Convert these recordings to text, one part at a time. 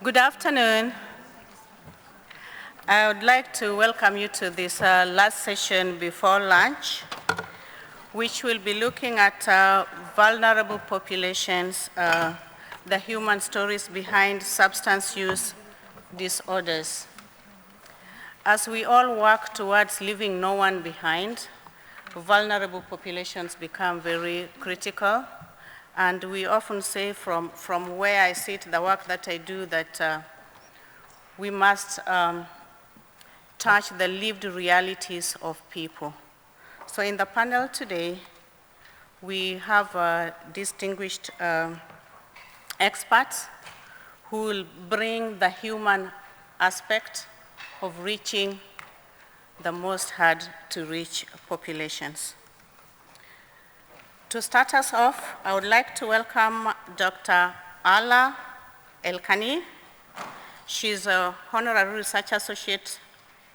Good afternoon. I would like to welcome you to this last session before lunch, which will be looking at vulnerable populations, the human stories behind substance use disorders. As we all work towards leaving no one behind, vulnerable populations become very critical. And we often say from where I sit, the work that I do, that we must touch the lived realities of people. So in the panel today, we have distinguished experts who will bring the human aspect of reaching the most hard-to-reach populations. To start us off, I would like to welcome Dr. Aala El-Khani. She's a Honorary Research Associate,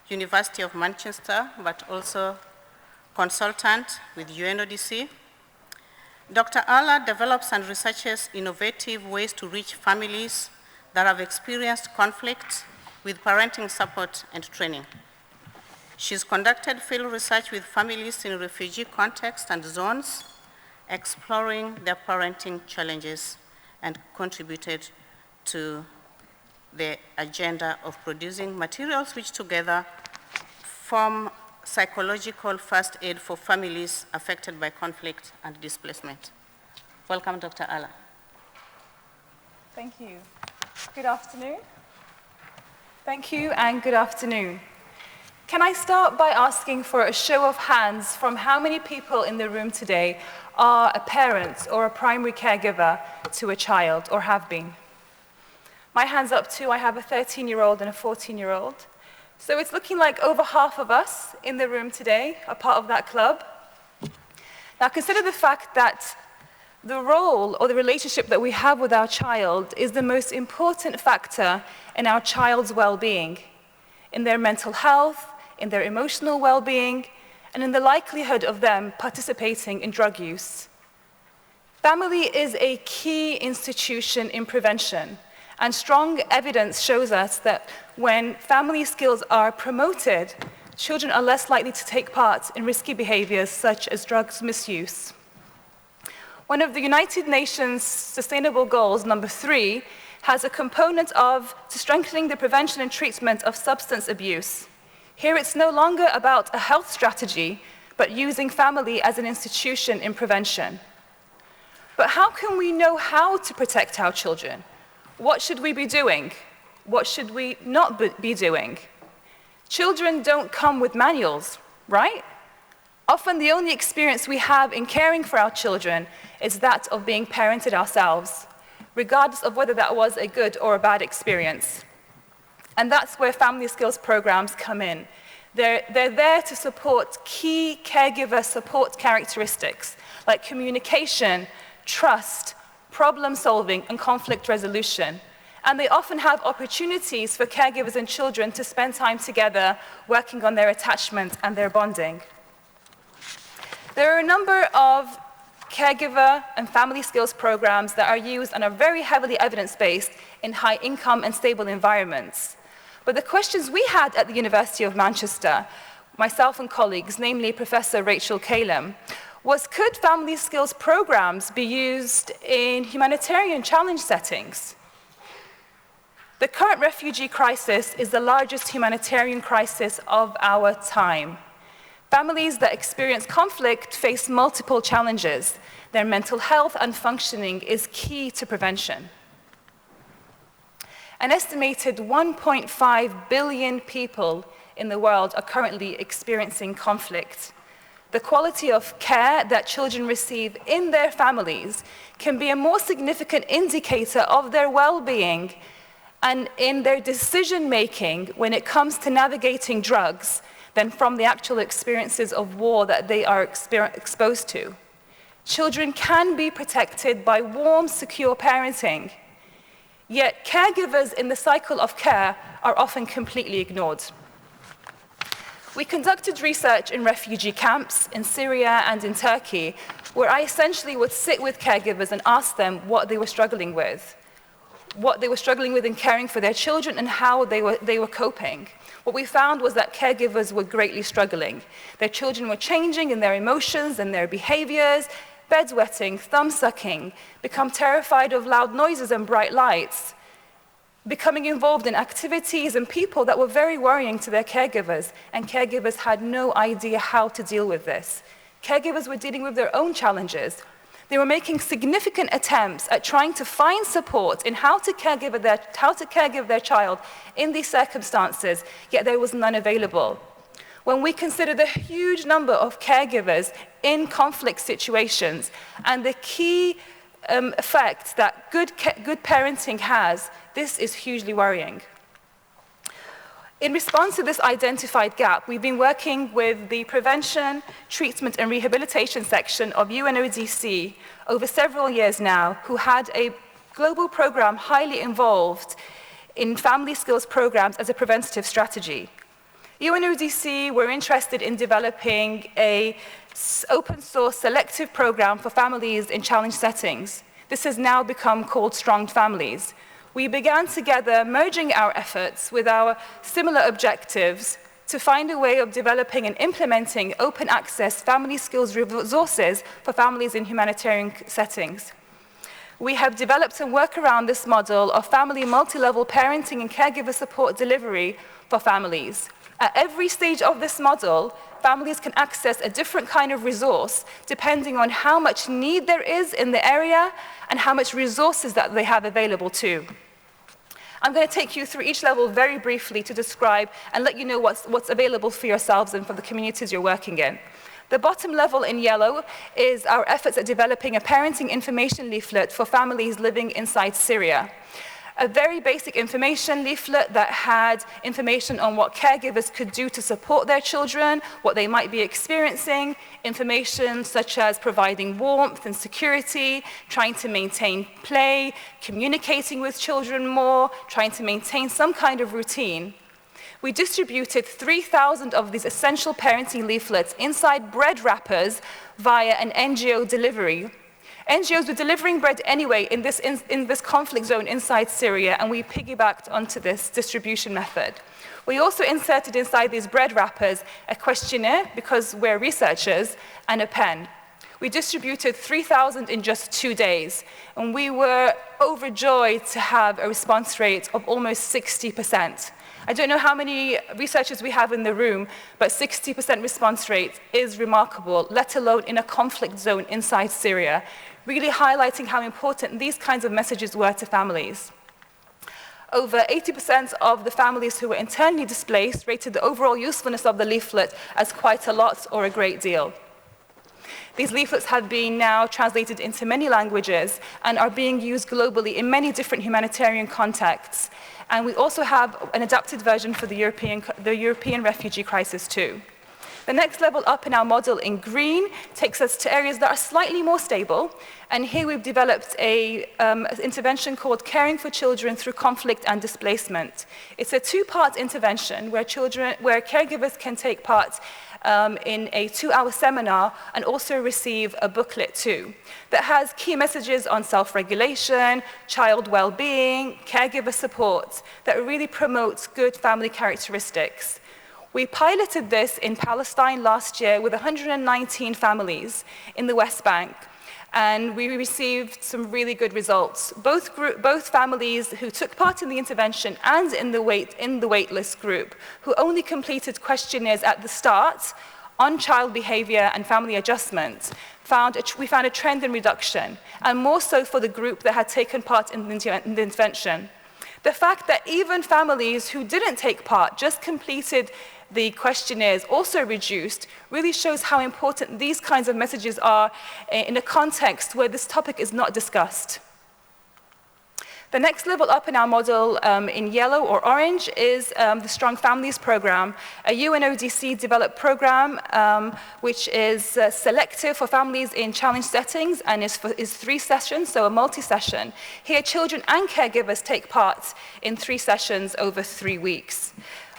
University of Manchester, but also consultant with UNODC. Dr. Aala develops and researches innovative ways to reach families that have experienced conflict with parenting support and training. She's conducted field research with families in refugee contexts and zones, exploring their parenting challenges, and contributed to the agenda of producing materials which together form psychological first aid for families affected by conflict and displacement. Welcome, Dr. Aala. Thank you. Good afternoon. Thank you and good afternoon. Can I start by asking for a show of hands from how many people in the room today are a parent or a primary caregiver to a child or have been? My hand's up too. I have a 13-year-old and a 14-year-old. So it's looking like over half of us in the room today are part of that club. Now consider the fact that the role or the relationship that we have with our child is the most important factor in our child's well-being, in their mental health, in their emotional well-being, and in the likelihood of them participating in drug use. Family is a key institution in prevention, and strong evidence shows us that when family skills are promoted, children are less likely to take part in risky behaviors such as drugs misuse. One of the United Nations Sustainable Goals, number 3, has a component of strengthening the prevention and treatment of substance abuse. Here it's no longer about a health strategy, but using family as an institution in prevention. But how can we know how to protect our children? What should we be doing? What should we not be doing? Children don't come with manuals, right? Often the only experience we have in caring for our children is that of being parented ourselves, regardless of whether that was a good or a bad experience. And that's where family skills programs come in. They're there to support key caregiver support characteristics like communication, trust, problem solving, and conflict resolution. And they often have opportunities for caregivers and children to spend time together working on their attachment and their bonding. There are a number of caregiver and family skills programs that are used and are very heavily evidence-based in high income and stable environments. But the questions we had at the University of Manchester, myself and colleagues, namely Professor Rachel Calum, was could family skills programs be used in humanitarian challenge settings? The current refugee crisis is the largest humanitarian crisis of our time. Families that experience conflict face multiple challenges. Their mental health and functioning is key to prevention. An estimated 1.5 billion people in the world are currently experiencing conflict. The quality of care that children receive in their families can be a more significant indicator of their well-being and in their decision-making when it comes to navigating drugs than from the actual experiences of war that they are exposed to. Children can be protected by warm, secure parenting, yet caregivers in the cycle of care are often completely ignored. We conducted research in refugee camps in Syria and in Turkey, where I essentially would sit with caregivers and ask them what they were struggling with. what they were struggling with in caring for their children and how they were coping. What we found was that caregivers were greatly struggling. Their children were changing in their emotions and their behaviors, bedwetting, thumb-sucking, become terrified of loud noises and bright lights, becoming involved in activities and people that were very worrying to their caregivers, and caregivers had no idea how to deal with this. Caregivers were dealing with their own challenges. They were making significant attempts at trying to find support in how to caregive their child in these circumstances, yet there was none available. When we consider the huge number of caregivers in conflict situations and the key effect that good parenting has, this is hugely worrying. In response to this identified gap, we've been working with the Prevention, Treatment and Rehabilitation section of UNODC over several years now, who had a global program highly involved in family skills programs as a preventative strategy. UNODC were interested in developing an open source selective program for families in challenge settings. This has now become called Strong Families. We began together merging our efforts with our similar objectives to find a way of developing and implementing open access family skills resources for families in humanitarian settings. We have developed and work around this model of family multi-level parenting and caregiver support delivery for families. At every stage of this model, families can access a different kind of resource depending on how much need there is in the area and how much resources that they have available too. I'm going to take you through each level very briefly to describe and let you know what's available for yourselves and for the communities you're working in. The bottom level in yellow is our efforts at developing a parenting information leaflet for families living inside Syria. A very basic information leaflet that had information on what caregivers could do to support their children, what they might be experiencing, information such as providing warmth and security, trying to maintain play, communicating with children more, trying to maintain some kind of routine. We distributed 3,000 of these essential parenting leaflets inside bread wrappers via an NGO delivery. NGOs were delivering bread anyway in this conflict zone inside Syria, and we piggybacked onto this distribution method. We also inserted inside these bread wrappers a questionnaire, because we're researchers, and a pen. We distributed 3,000 in just 2 days, and we were overjoyed to have a response rate of almost 60%. I don't know how many researchers we have in the room, but 60% response rate is remarkable, let alone in a conflict zone inside Syria, really highlighting how important these kinds of messages were to families. Over 80% of the families who were internally displaced rated the overall usefulness of the leaflet as quite a lot or a great deal. These leaflets have been now translated into many languages and are being used globally in many different humanitarian contexts. And we also have an adapted version for the European refugee crisis too. The next level up in our model in green takes us to areas that are slightly more stable. And here we've developed an intervention called Caring for Children Through Conflict and Displacement. It's a two-part intervention where caregivers can take part in a 2-hour seminar and also receive a booklet too that has key messages on self-regulation, child well-being, caregiver support that really promotes good family characteristics. We piloted this in Palestine last year with 119 families in the West Bank, and we received some really good results. Both families who took part in the intervention and in the waitlist group, who only completed questionnaires at the start on child behavior and family adjustment, we found a trend in reduction, and more so for the group that had taken part in the intervention. The fact that even families who didn't take part, just completed the questionnaires, also reduced, really shows how important these kinds of messages are in a context where this topic is not discussed. The next level up in our model in yellow or orange is the Strong Families program, a UNODC developed program which is selective for families in challenge settings and is 3 sessions, so a multi-session. Here, children and caregivers take part in 3 sessions over 3 weeks.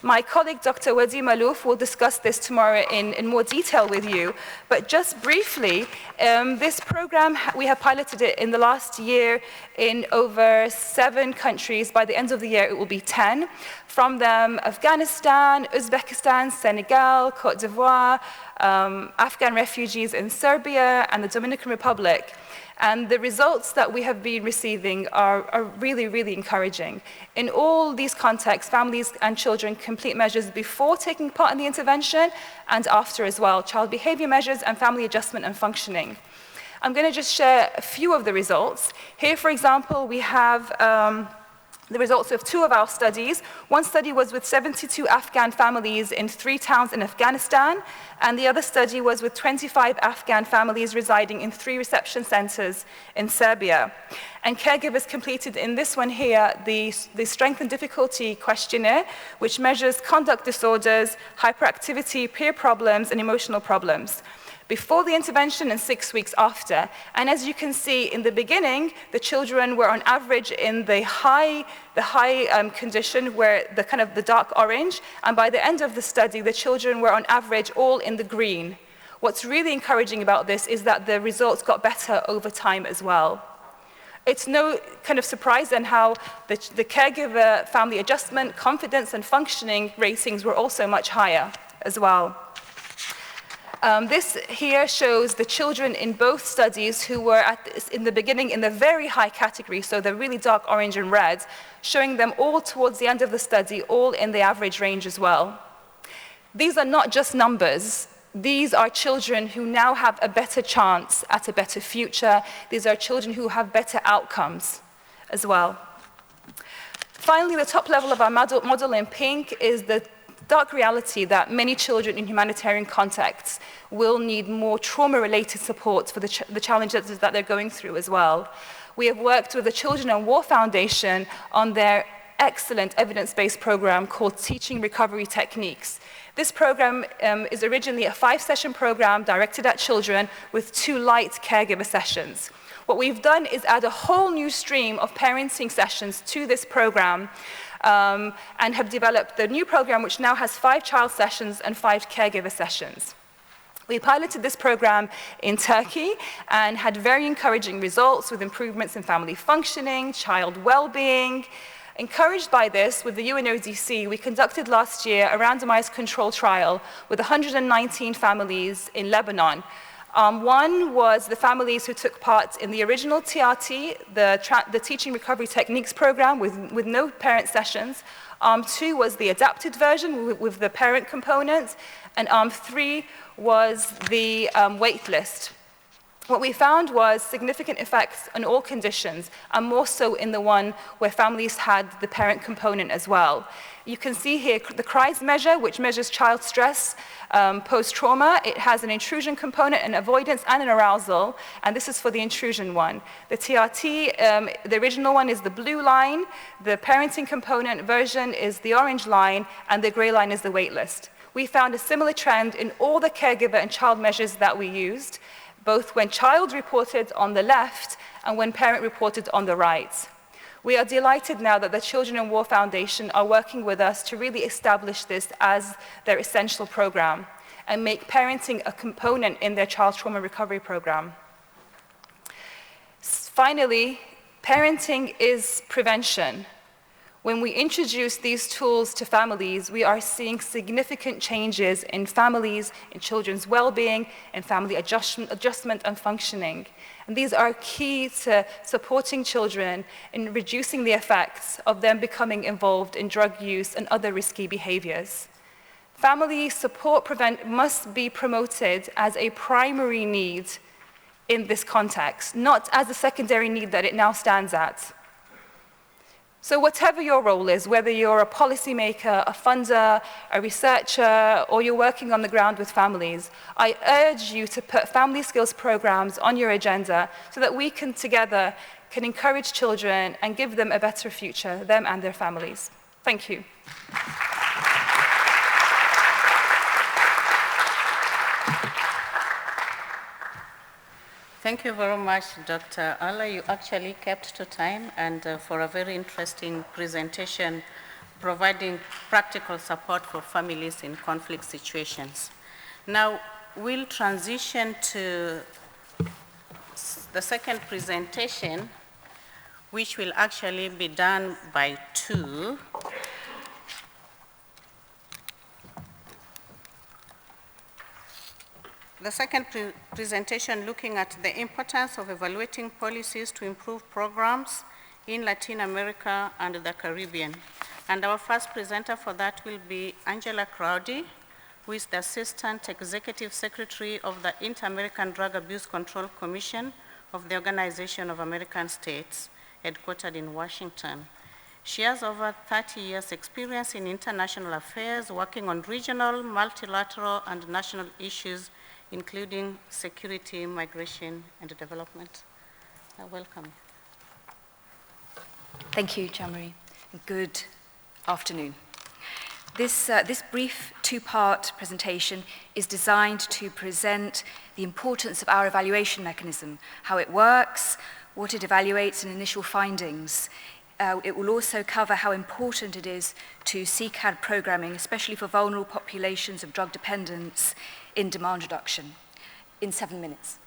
My colleague, Dr. Wadi Malouf, will discuss this tomorrow in more detail with you. But just briefly, this program, we have piloted it in the last year in over 7 countries. By the end of the year, it will be 10. From them, Afghanistan, Uzbekistan, Senegal, Cote d'Ivoire, Afghan refugees in Serbia, and the Dominican Republic. And the results that we have been receiving are really, really encouraging. In all these contexts, families and children complete measures before taking part in the intervention and after as well, child behavior measures and family adjustment and functioning. I'm going to just share a few of the results. Here, for example, we have the results of 2 of our studies. One study was with 72 Afghan families in 3 towns in Afghanistan, and the other study was with 25 Afghan families residing in 3 reception centers in Serbia. And caregivers completed in this one here the strength and difficulty questionnaire, which measures conduct disorders, hyperactivity, peer problems, and emotional problems, before the intervention and 6 weeks after. And as you can see in the beginning, the children were on average in the high condition, where the dark orange, and by the end of the study, the children were on average all in the green. What's really encouraging about this is that the results got better over time as well. It's no kind of surprise then how the caregiver family adjustment, confidence, and functioning ratings were also much higher as well. This here shows the children in both studies who were in the beginning in the very high category, so the really dark orange and red, showing them all towards the end of the study, all in the average range as well. These are not just numbers. These are children who now have a better chance at a better future. These are children who have better outcomes as well. Finally, the top level of our model in pink is the dark reality that many children in humanitarian contexts will need more trauma-related support for the challenges that they're going through as well. We have worked with the Children and War Foundation on their excellent evidence-based program called Teaching Recovery Techniques. This program is originally a 5-session program directed at children with 2 light caregiver sessions. What we've done is add a whole new stream of parenting sessions to this program, and have developed the new program, which now has 5 child sessions and 5 caregiver sessions. We piloted this program in Turkey and had very encouraging results with improvements in family functioning, child well-being. Encouraged by this, with the UNODC, we conducted last year a randomized control trial with 119 families in Lebanon. One was the families who took part in the original TRT, the Teaching Recovery Techniques program with no parent sessions. 2 was the adapted version with the parent component, and 3 was the wait list. What we found was significant effects on all conditions, and more so in the one where families had the parent component as well. You can see here the CRIES measure, which measures child stress post-trauma. It has an intrusion component, an avoidance, and an arousal, and this is for the intrusion one. The TRT, the original one is the blue line, the parenting component version is the orange line, and the gray line is the wait list. We found a similar trend in all the caregiver and child measures that we used, both when child reported on the left and when parent reported on the right. We are delighted now that the Children in War Foundation are working with us to really establish this as their essential program and make parenting a component in their child trauma recovery program. Finally, parenting is prevention. When we introduce these tools to families, we are seeing significant changes in families, in children's well-being, in family adjustment and functioning. And these are key to supporting children in reducing the effects of them becoming involved in drug use and other risky behaviors. Family support must be promoted as a primary need in this context, not as a secondary need that it now stands at. So whatever your role is, whether you're a policymaker, a funder, a researcher, or you're working on the ground with families, I urge you to put family skills programs on your agenda so that we can together encourage children and give them a better future, them and their families. Thank you. Thank you very much, Dr. Aala. You actually kept to time and for a very interesting presentation providing practical support for families in conflict situations. Now, we'll transition to the second presentation, which will actually be done by two. The second presentation looking at the importance of evaluating policies to improve programs in Latin America and the Caribbean. And our first presenter for that will be Angela Crowdy, who is the Assistant Executive Secretary of the Inter-American Drug Abuse Control Commission of the Organization of American States, headquartered in Washington. She has over 30 years' experience in international affairs, working on regional, multilateral, and national issues, including security, migration, and development. Welcome. Thank you, Jean-Marie. Good afternoon. This brief two-part presentation is designed to present the importance of our evaluation mechanism, how it works, what it evaluates, and initial findings. It will also cover how important it is to CICAD programming, especially for vulnerable populations of drug dependence in demand reduction, in 7 minutes.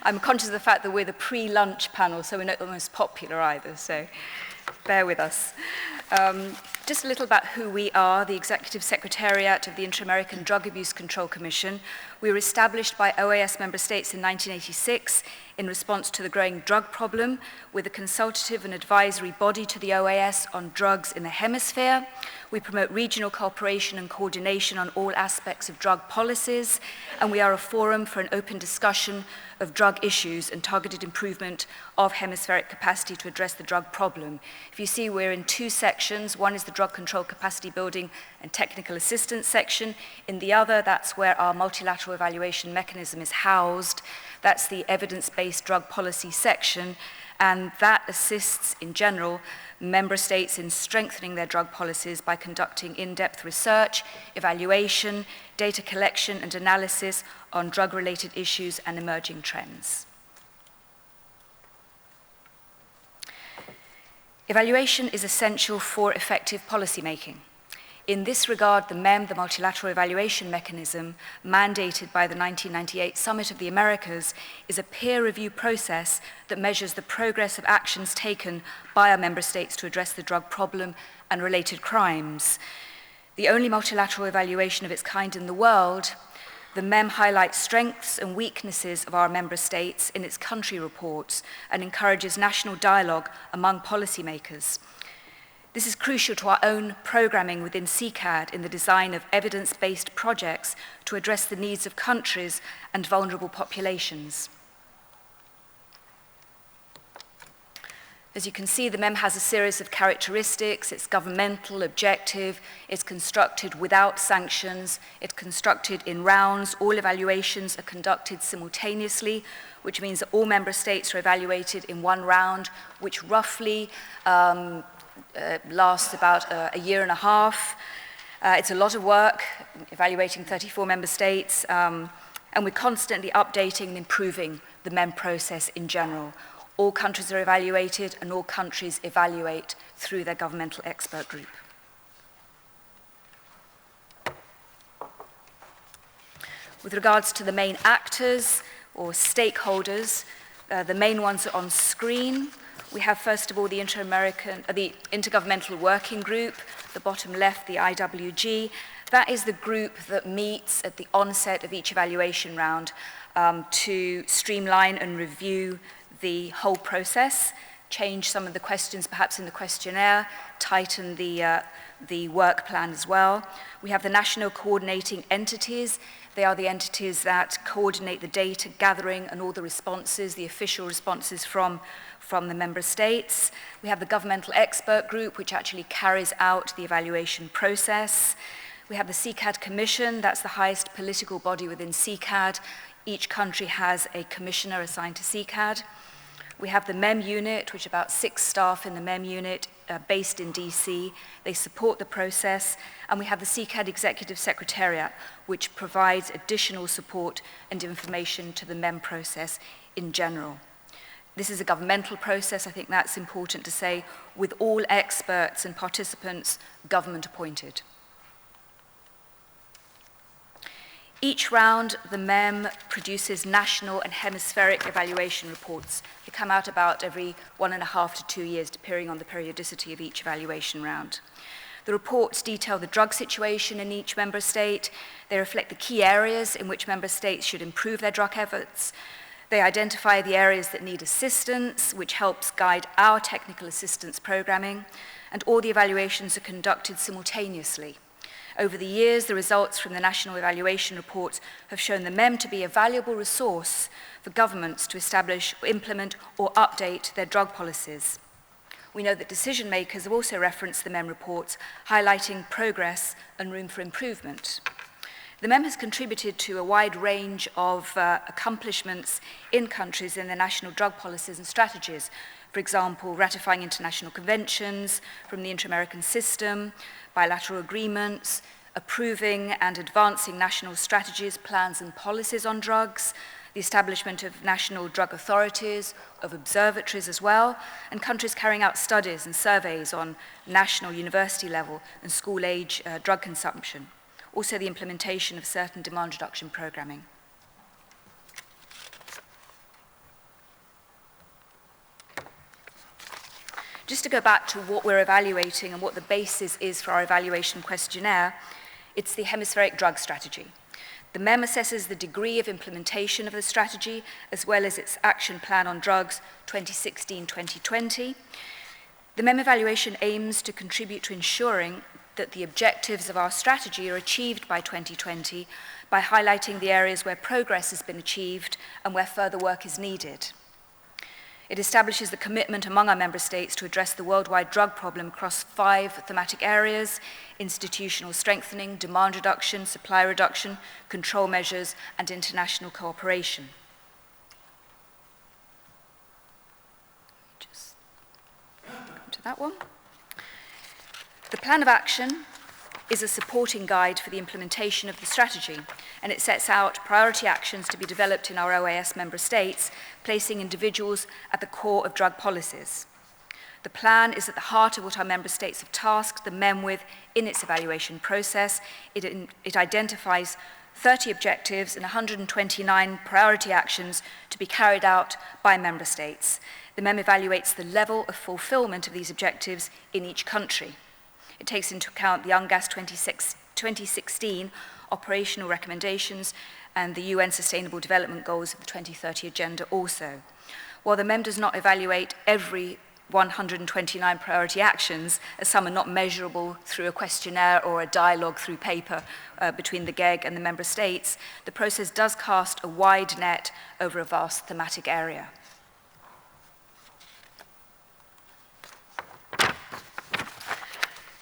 I'm conscious of the fact that we're the pre-lunch panel, so we're not the most popular either, so bear with us. Just a little about who we are, the Executive Secretariat of the Inter-American Drug Abuse Control Commission. We were established by OAS member states in 1986 in response to the growing drug problem, with a consultative and advisory body to the OAS on drugs in the hemisphere. We promote regional cooperation and coordination on all aspects of drug policies, and we are a forum for an open discussion of drug issues and targeted improvement of hemispheric capacity to address the drug problem. If you see, we're in two sections. One is the drug control capacity building and technical assistance section. In the other, that's where our multilateral evaluation mechanism is housed. That's the evidence-based drug policy section, and that assists, in general, member states in strengthening their drug policies by conducting in-depth research, evaluation, data collection, and analysis on drug-related issues and emerging trends. Evaluation is essential for effective policymaking. In this regard, the MEM, the Multilateral Evaluation Mechanism, mandated by the 1998 Summit of the Americas, is a peer review process that measures the progress of actions taken by our member states to address the drug problem and related crimes. The only multilateral evaluation of its kind in the world, the MEM highlights strengths and weaknesses of our member states in its country reports and encourages national dialogue among policymakers. This is crucial to our own programming within CICAD in the design of evidence-based projects to address the needs of countries and vulnerable populations. As you can see, the MEM has a series of characteristics. It's governmental, objective, it's constructed without sanctions, it's constructed in rounds. All evaluations are conducted simultaneously, which means that all member states are evaluated in one round, which roughly lasts about a year and a half. It's a lot of work, evaluating 34 member states, and we're constantly updating and improving the MEM process in general. All countries are evaluated, and all countries evaluate through their governmental expert group. With regards to the main actors or stakeholders, the main ones are on screen. We have, first of all, the Intergovernmental Working Group, the bottom left, the IWG. That is the group that meets at the onset of each evaluation round to streamline and review the whole process, change some of the questions perhaps in the questionnaire, tighten the work plan as well. We have the national coordinating entities. They are the entities that coordinate the data gathering and all the responses, the official responses from the member states. We have the governmental expert group, which actually carries out the evaluation process. We have the CICAD Commission. That's the highest political body within CICAD. Each country has a commissioner assigned to CICAD. We have the MEM unit, which is about 6 staff in the MEM unit based in DC. They support the process. And we have the CICAD Executive Secretariat, which provides additional support and information to the MEM process in general. This is a governmental process, I think that's important to say, with all experts and participants government appointed. Each round, the MEM produces national and hemispheric evaluation reports. They come out about every 1.5 to 2 years, depending on the periodicity of each evaluation round. The reports detail the drug situation in each member state. They reflect the key areas in which member states should improve their drug efforts. They identify the areas that need assistance, which helps guide our technical assistance programming, and all the evaluations are conducted simultaneously. Over the years, the results from the national evaluation reports have shown the MEM to be a valuable resource for governments to establish, implement, or update their drug policies. We know that decision makers have also referenced the MEM reports, highlighting progress and room for improvement. The MEM has contributed to a wide range of accomplishments in countries in their national drug policies and strategies. For example, ratifying international conventions from the Inter-American System, bilateral agreements, approving and advancing national strategies, plans and policies on drugs, the establishment of national drug authorities, of observatories as well, and countries carrying out studies and surveys on national university level and school-age drug consumption. Also the implementation of certain demand reduction programming. Just to go back to what we're evaluating and what the basis is for our evaluation questionnaire, it's the hemispheric drug strategy. The MEM assesses the degree of implementation of the strategy as well as its action plan on drugs 2016-2020. The MEM evaluation aims to contribute to ensuring that the objectives of our strategy are achieved by 2020 by highlighting the areas where progress has been achieved and where further work is needed. It establishes the commitment among our member states to address the worldwide drug problem across 5 thematic areas: institutional strengthening, demand reduction, supply reduction, control measures, and international cooperation. Just go to that one. The plan of action is a supporting guide for the implementation of the strategy, and it sets out priority actions to be developed in our OAS member states, placing individuals at the core of drug policies. The plan is at the heart of what our member states have tasked the MEM with in its evaluation process. It identifies 30 objectives and 129 priority actions to be carried out by member states. The MEM evaluates the level of fulfillment of these objectives in each country. It takes into account the UNGAS 2016 operational recommendations and the UN Sustainable Development Goals of the 2030 Agenda also. While the MEM does not evaluate every 129 priority actions, as some are not measurable through a questionnaire or a dialogue through paper between the GEG and the member states, the process does cast a wide net over a vast thematic area.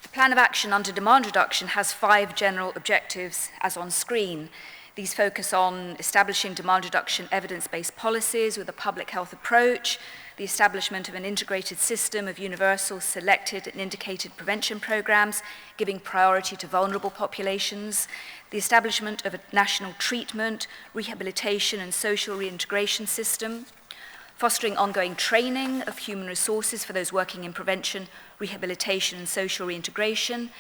The plan of action under demand reduction has 5 general objectives as on screen. These focus on establishing demand reduction evidence-based policies with a public health approach, the establishment of an integrated system of universal, selected and indicated prevention programs, giving priority to vulnerable populations, the establishment of a national treatment, rehabilitation and social reintegration system, fostering ongoing training of human resources for those working in prevention, rehabilitation and social reintegration,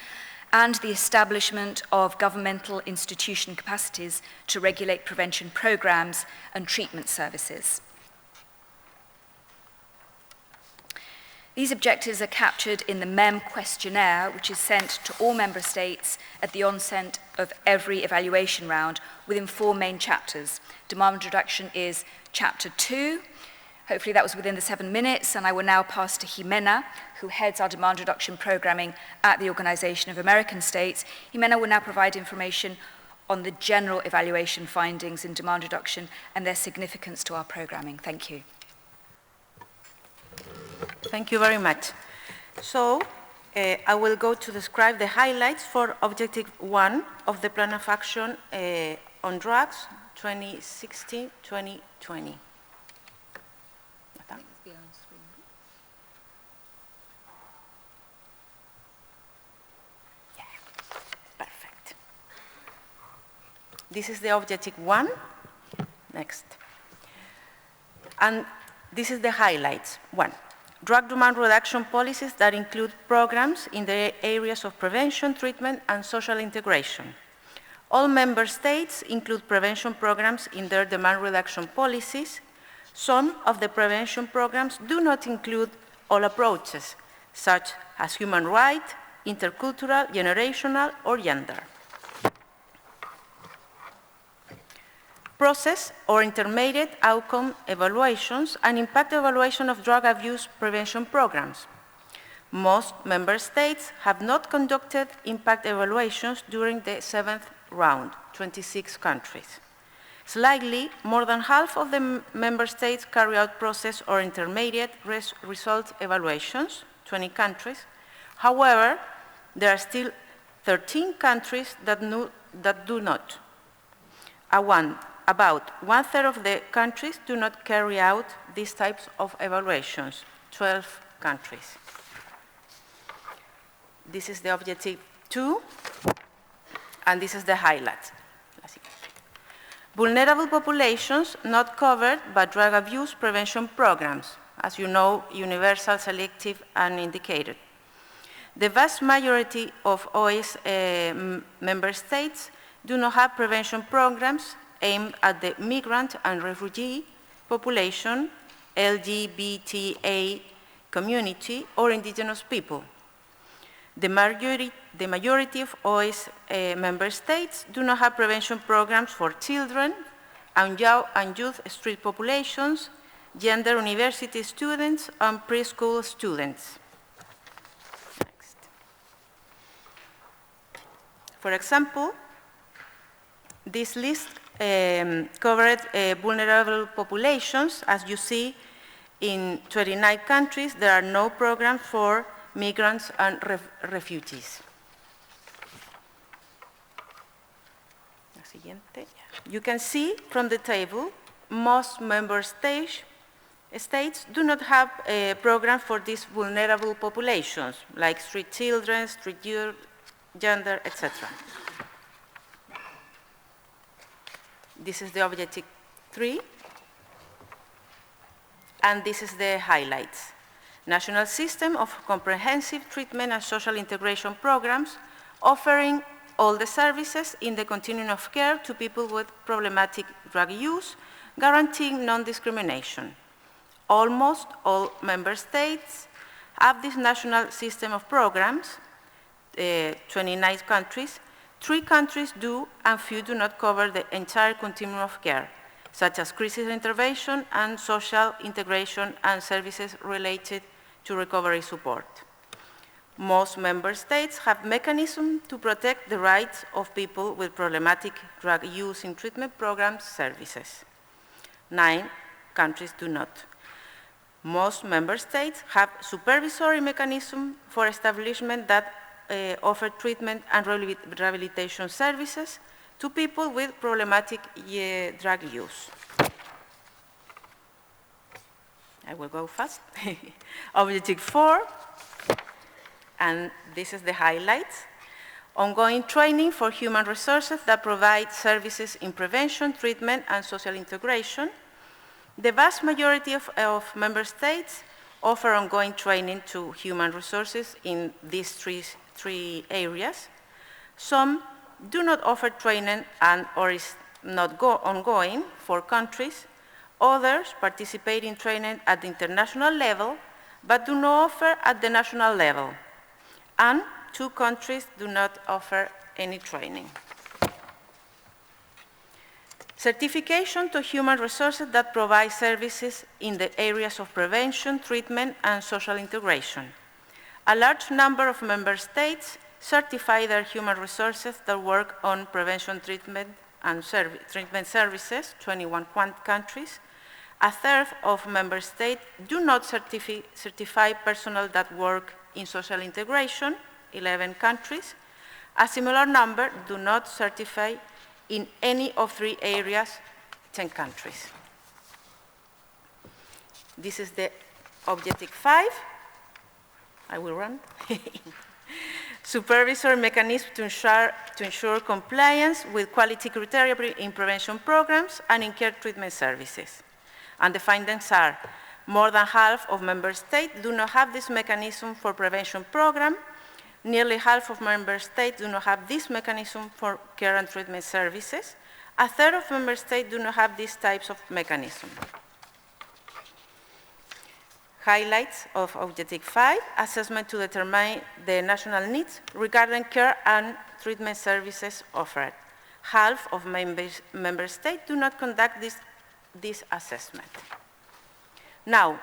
and the establishment of governmental institution capacities to regulate prevention programs and treatment services. These objectives are captured in the MEM questionnaire, which is sent to all member states at the onset of every evaluation round within 4 main chapters. Demand reduction is chapter 2. Hopefully that was within the 7 minutes, and I will now pass to Jimena, who heads our demand reduction programming at the Organization of American States. Jimena will now provide information on the general evaluation findings in demand reduction and their significance to our programming. Thank you. Thank you very much. So, I will go to describe the highlights for Objective 1 of the Plan of Action on Drugs 2016-2020. Perfect. This is the Objective 1. Next. And This is the highlights. 1, drug demand reduction policies that include programs in the areas of prevention, treatment, and social integration. All member states include prevention programs in their demand reduction policies. Some of the prevention programs do not include all approaches, such as human rights, intercultural, generational, or gender. Process or intermediate outcome evaluations and impact evaluation of drug abuse prevention programs. Most member states have not conducted impact evaluations during the 7th round, 26 countries. Slightly more than half of the member states carry out process or intermediate result evaluations, 20 countries. However, there are still 13 countries that do not. About 1/3 of the countries do not carry out these types of evaluations, 12 countries. This is the objective 2, and this is the highlight. Vulnerable populations not covered by drug abuse prevention programs, as you know, universal, selective, and indicated. The vast majority of OAS member states do not have prevention programs aimed at the migrant and refugee population, LGBTA community, or indigenous people. The majority of OAS member states do not have prevention programs for children and youth street populations, gender university students, and preschool students. Next. For example, this list covered vulnerable populations. As you see, in 29 countries, there are no programs for migrants and refugees. You can see from the table, most member states do not have a program for these vulnerable populations, like street children, street youth, gender, etc. This is the objective 3, and this is the highlights. National system of comprehensive treatment and social integration programs offering all the services in the continuum of care to people with problematic drug use, guaranteeing non-discrimination. Almost all member states have this national system of programs, 29 countries. 3 countries do, and few do not cover the entire continuum of care, such as crisis intervention and social integration and services related to recovery support. Most member states have mechanisms to protect the rights of people with problematic drug use in treatment programs services. 9 countries do not. Most member states have supervisory mechanisms for establishment that offer treatment and rehabilitation services to people with problematic drug use. I will go fast. Objective 4, and this is the highlights. Ongoing training for human resources that provide services in prevention, treatment, and social integration. The vast majority of member states offer ongoing training to human resources in these three areas. Some do not offer training or is not ongoing for countries. Others participate in training at the international level, but do not offer at the national level. And 2 countries do not offer any training. Certification to human resources that provide services in the areas of prevention, treatment, and social integration. A large number of member states certify their human resources that work on prevention, treatment, and treatment services, 21 countries. 1/3 of member states do not certify personnel that work in social integration, 11 countries. A similar number do not certify in any of 3 areas, 10 countries. This is the objective 5. I will run. Supervisory mechanism to ensure compliance with quality criteria in prevention programs and in care treatment services. And the findings are More than half of member states do not have this mechanism for prevention program. Nearly half of member states do not have this mechanism for care and treatment services. A third of member states do not have these types of mechanism. Highlights of Objective 5, assessment to determine the national needs regarding care and treatment services offered. Half of member states do not conduct this assessment. Now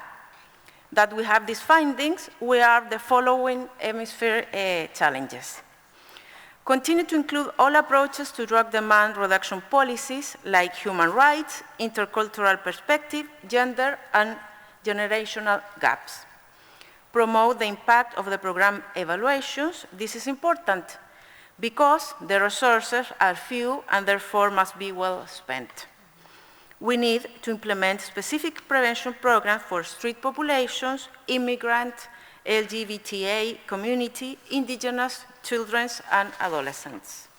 that we have these findings, we have the following hemisphere challenges. Continue to include all approaches to drug demand reduction policies like human rights, intercultural perspective, gender, and generational gaps. Promote the impact of the program evaluations. This is important because the resources are few and therefore must be well spent. We need to implement specific prevention programs for street populations, immigrant, LGBTA community, indigenous, children, and adolescents.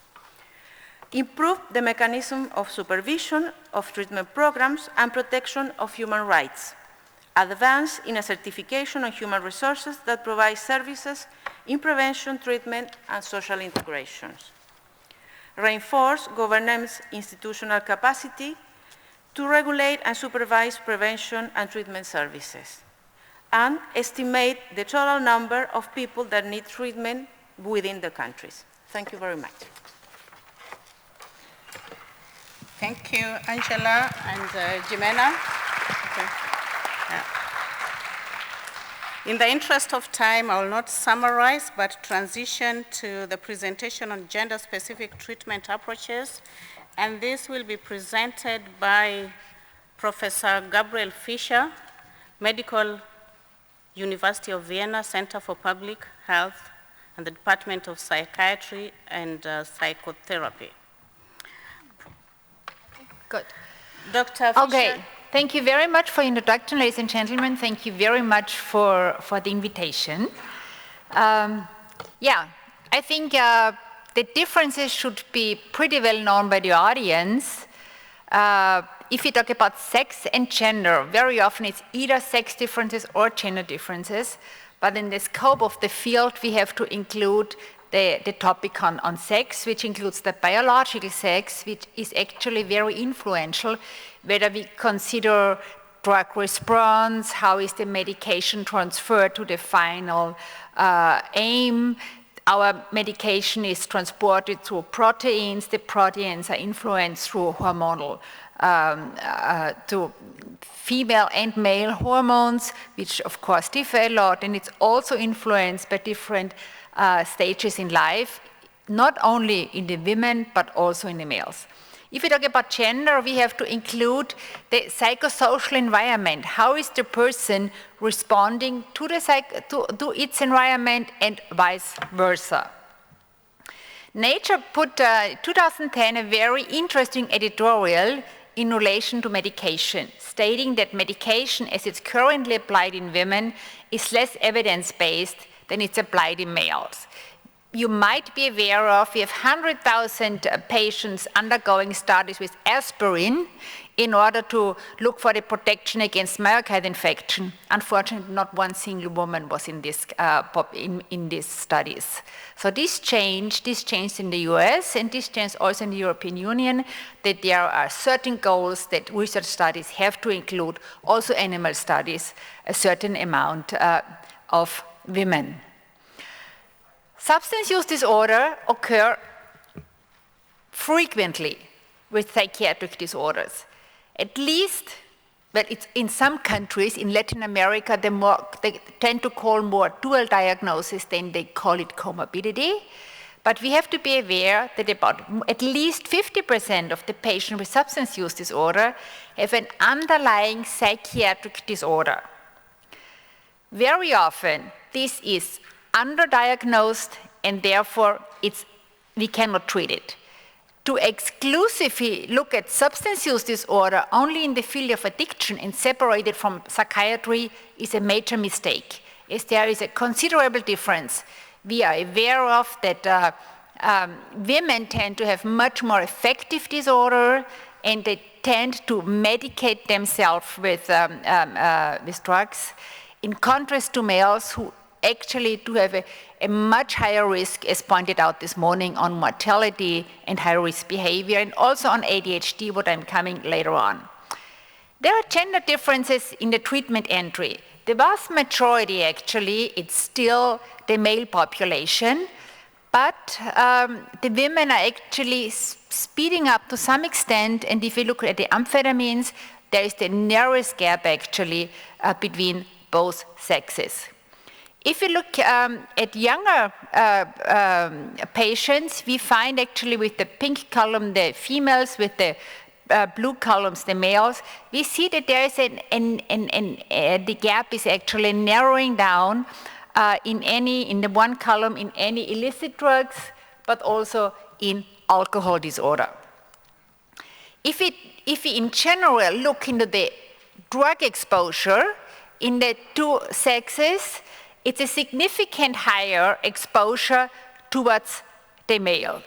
Improve the mechanism of supervision of treatment programs and protection of human rights. Advance in a certification on human resources that provide services in prevention, treatment, and social integrations. Reinforce governance institutional capacity to regulate and supervise prevention and treatment services. And estimate the total number of people that need treatment within the countries. Thank you very much. Thank you, Angela and Jimena. Okay. In the interest of time, I will not summarize, but transition to the presentation on gender-specific treatment approaches. And this will be presented by Professor Gabriele Fischer, Medical University of Vienna, Center for Public Health, and the Department of Psychiatry and Psychotherapy. Good. Dr. Fischer. Okay, thank you very much for the introduction, ladies and gentlemen. Thank you very much for the invitation. Yeah, I think the differences should be pretty well known by the audience. If you talk about sex and gender, very often it's either sex differences or gender differences, but in the scope of the field, we have to include the topic on sex, which includes the biological sex, which is actually very influential, whether we consider drug response, how is the medication transferred to the final aim. Our medication is transported through proteins. The proteins are influenced through hormonal, to female and male hormones, which of course differ a lot, and it's also influenced by different stages in life, not only in the women, but also in the males. If we talk about gender, we have to include the psychosocial environment. How is the person responding to to its environment and vice versa? Nature put 2010 a very interesting editorial in relation to medication, stating that medication as it's currently applied in women is less evidence-based than it's applied in males. You might be aware of, we have 100,000 patients undergoing studies with aspirin in order to look for the protection against myocardial infection. Unfortunately, not one single woman was in these studies. So this changed in the US, and this changed also in the European Union, that there are certain goals that research studies have to include, also animal studies, a certain amount of women. Substance use disorder occur frequently with psychiatric disorders. At least, but it's in some countries, in Latin America, they tend to call more dual diagnosis than they call it comorbidity. But we have to be aware that about at least 50% of the patients with substance use disorder have an underlying psychiatric disorder. Very often, this is underdiagnosed, and therefore we cannot treat it. To exclusively look at substance use disorder only in the field of addiction and separate it from psychiatry is a major mistake, as there is a considerable difference. We are aware of that women tend to have much more affective disorder, and they tend to medicate themselves with drugs, in contrast to males who actually do have a much higher risk, as pointed out this morning, on mortality and high-risk behavior, and also on ADHD, what I'm coming later on. There are gender differences in the treatment entry. The vast majority, actually, it's still the male population, but the women are actually speeding up to some extent, and if you look at the amphetamines, there is the narrowest gap, actually, between both sexes. If you look at younger patients, we find actually with the pink column the females, with the blue columns the males. We see that there is the gap is actually narrowing down in the one column in any illicit drugs, but also in alcohol disorder. If we in general look into the drug exposure in the two sexes, it's a significant higher exposure towards the male.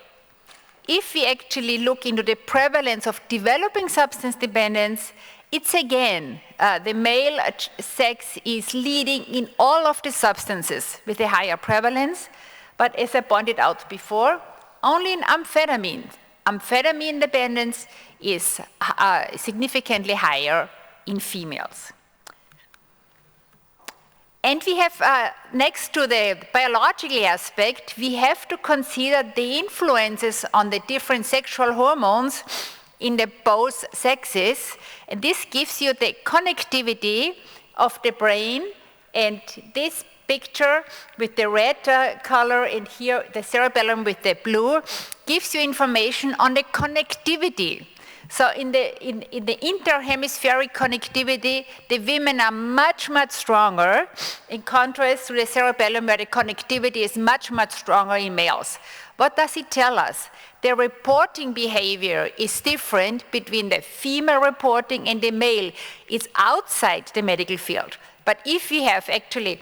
If we actually look into the prevalence of developing substance dependence, it's again, the male sex is leading in all of the substances with a higher prevalence, but as I pointed out before, only in amphetamine. Amphetamine dependence is significantly higher in females. And we have, next to the biological aspect, we have to consider the influences on the different sexual hormones in the both sexes. And this gives you the connectivity of the brain, and this picture with the red color and here the cerebellum with the blue gives you information on the connectivity. So in the interhemispheric connectivity, the women are much, much stronger in contrast to the cerebellum where the connectivity is much, much stronger in males. What does it tell us? The reporting behavior is different between the female reporting and the male. It's outside the medical field. But if we have actually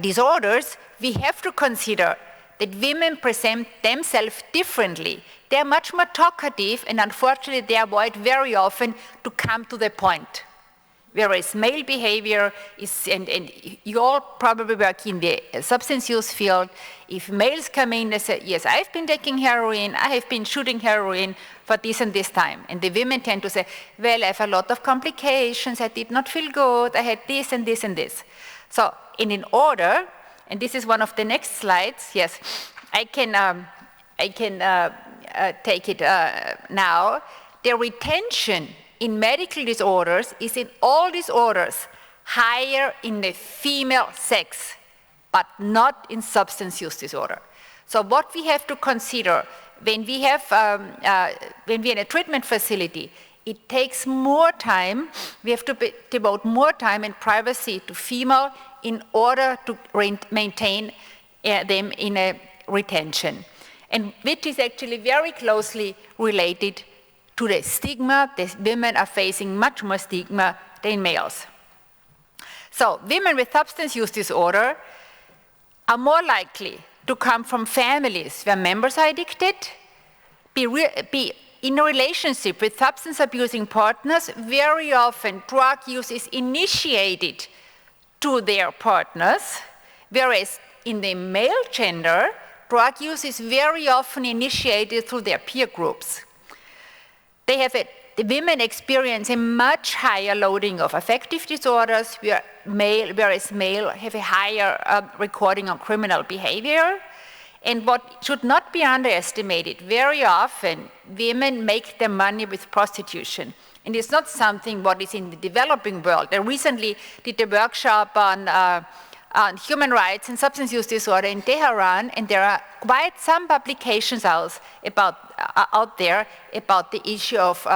disorders, we have to consider that women present themselves differently. They're much more talkative, and unfortunately they avoid very often to come to the point. Whereas male behavior is, and you all probably work in the substance use field, if males come in, they say, yes, I've been taking heroin, I have been shooting heroin for this and this time. And the women tend to say, well, I have a lot of complications, I did not feel good, I had this and this and this. So in order, and this is one of the next slides, yes, I can take it now. The retention in medical disorders is in all disorders higher in the female sex, but not in substance use disorder. So what we have to consider when we have, when we're in a treatment facility, it takes more time, we have to devote more time and privacy to female in order to maintain them in a retention. And which is actually very closely related to the stigma. The women are facing much more stigma than males. So women with substance use disorder are more likely to come from families where members are addicted, be in a relationship with substance abusing partners. Very often drug use is initiated to their partners, whereas in the male gender, drug use is very often initiated through their peer groups. The women experience a much higher loading of affective disorders, whereas male have a higher recording of criminal behavior. And what should not be underestimated, very often women make their money with prostitution. And it's not something what is in the developing world. I recently did a workshop on human rights and substance use disorder in Tehran, and there are quite some publications out there about the issue of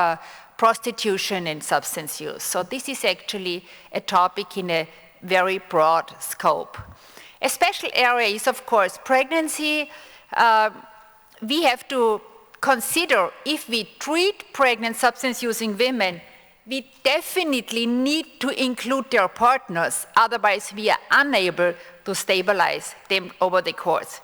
prostitution and substance use. So this is actually a topic in a very broad scope. A special area is, of course, pregnancy. We have to consider if we treat pregnant substance-using women, we definitely need to include their partners, otherwise we are unable to stabilize them over the course.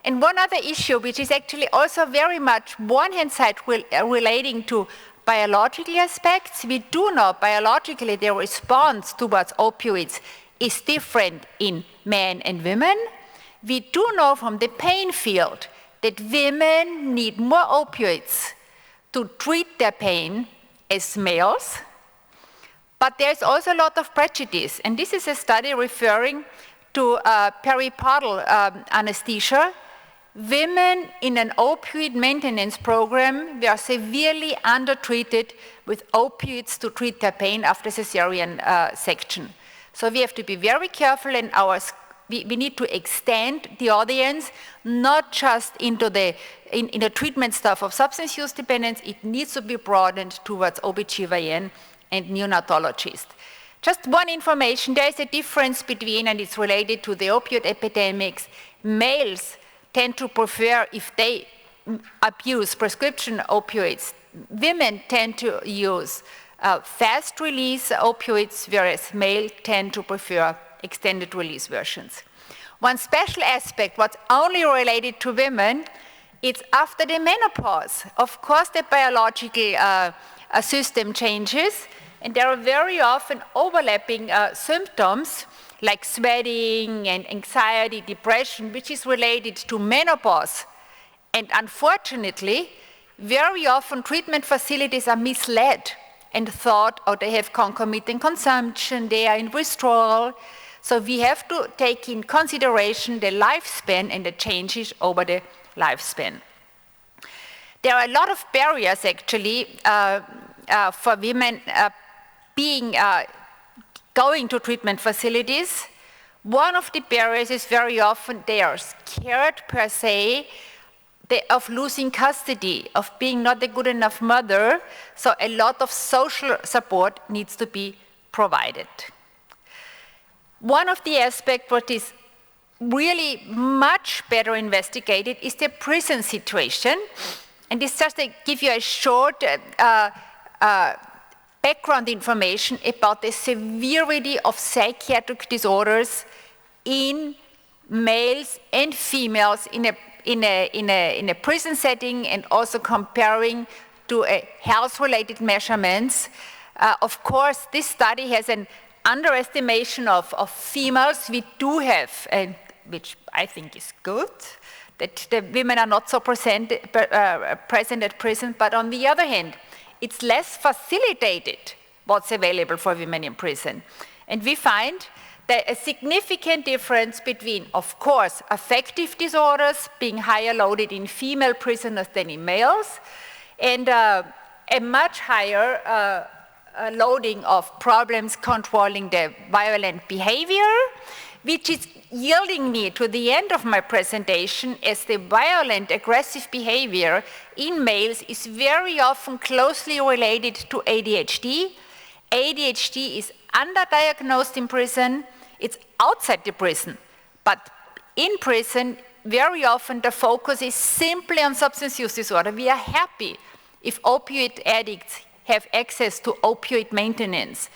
And one other issue, which is actually also very much one hand side relating to biological aspects. We do know biologically the response towards opioids is different in men and women. We do know from the pain field that women need more opioids to treat their pain as males. But there's also a lot of prejudice, and this is a study referring to peripartal anesthesia. Women in an opioid maintenance program were severely undertreated with opioids to treat their pain after cesarean section. So we have to be very careful, and we need to extend the audience, not just into the treatment stuff of substance use dependence. It needs to be broadened towards OBGYN and neonatologists. Just one information, there is a difference between, and it's related to the opioid epidemics, males tend to prefer, if they abuse prescription opioids, women tend to use fast release opioids, whereas males tend to prefer extended release versions. One special aspect, what's only related to women, it's after the menopause. Of course, the biological system changes, and there are very often overlapping symptoms like sweating and anxiety, depression, which is related to menopause. And unfortunately, very often treatment facilities are misled and thought, oh, they have concomitant consumption, they are in withdrawal. So we have to take in consideration the lifespan and the changes over the lifespan. There are a lot of barriers, actually, for women going to treatment facilities. One of the barriers is very often they are scared per se of losing custody, of being not a good enough mother, so a lot of social support needs to be provided. One of the aspects what is really much better investigated is the prison situation, and this just to give you a short background information about the severity of psychiatric disorders in males and females in a prison setting, and also comparing to health-related measurements. Of course, this study has an underestimation of females. We do have, which I think is good, that the women are not so present at prison, but on the other hand, it's less facilitated what's available for women in prison. And we find that a significant difference between, of course, affective disorders being higher loaded in female prisoners than in males, and a much higher loading of problems controlling the violent behavior, which is yielding me to the end of my presentation as the violent, aggressive behavior in males is very often closely related to ADHD. ADHD is underdiagnosed in prison. It's outside the prison, but in prison, very often the focus is simply on substance use disorder. We are happy if opioid addicts have access to opioid maintenance,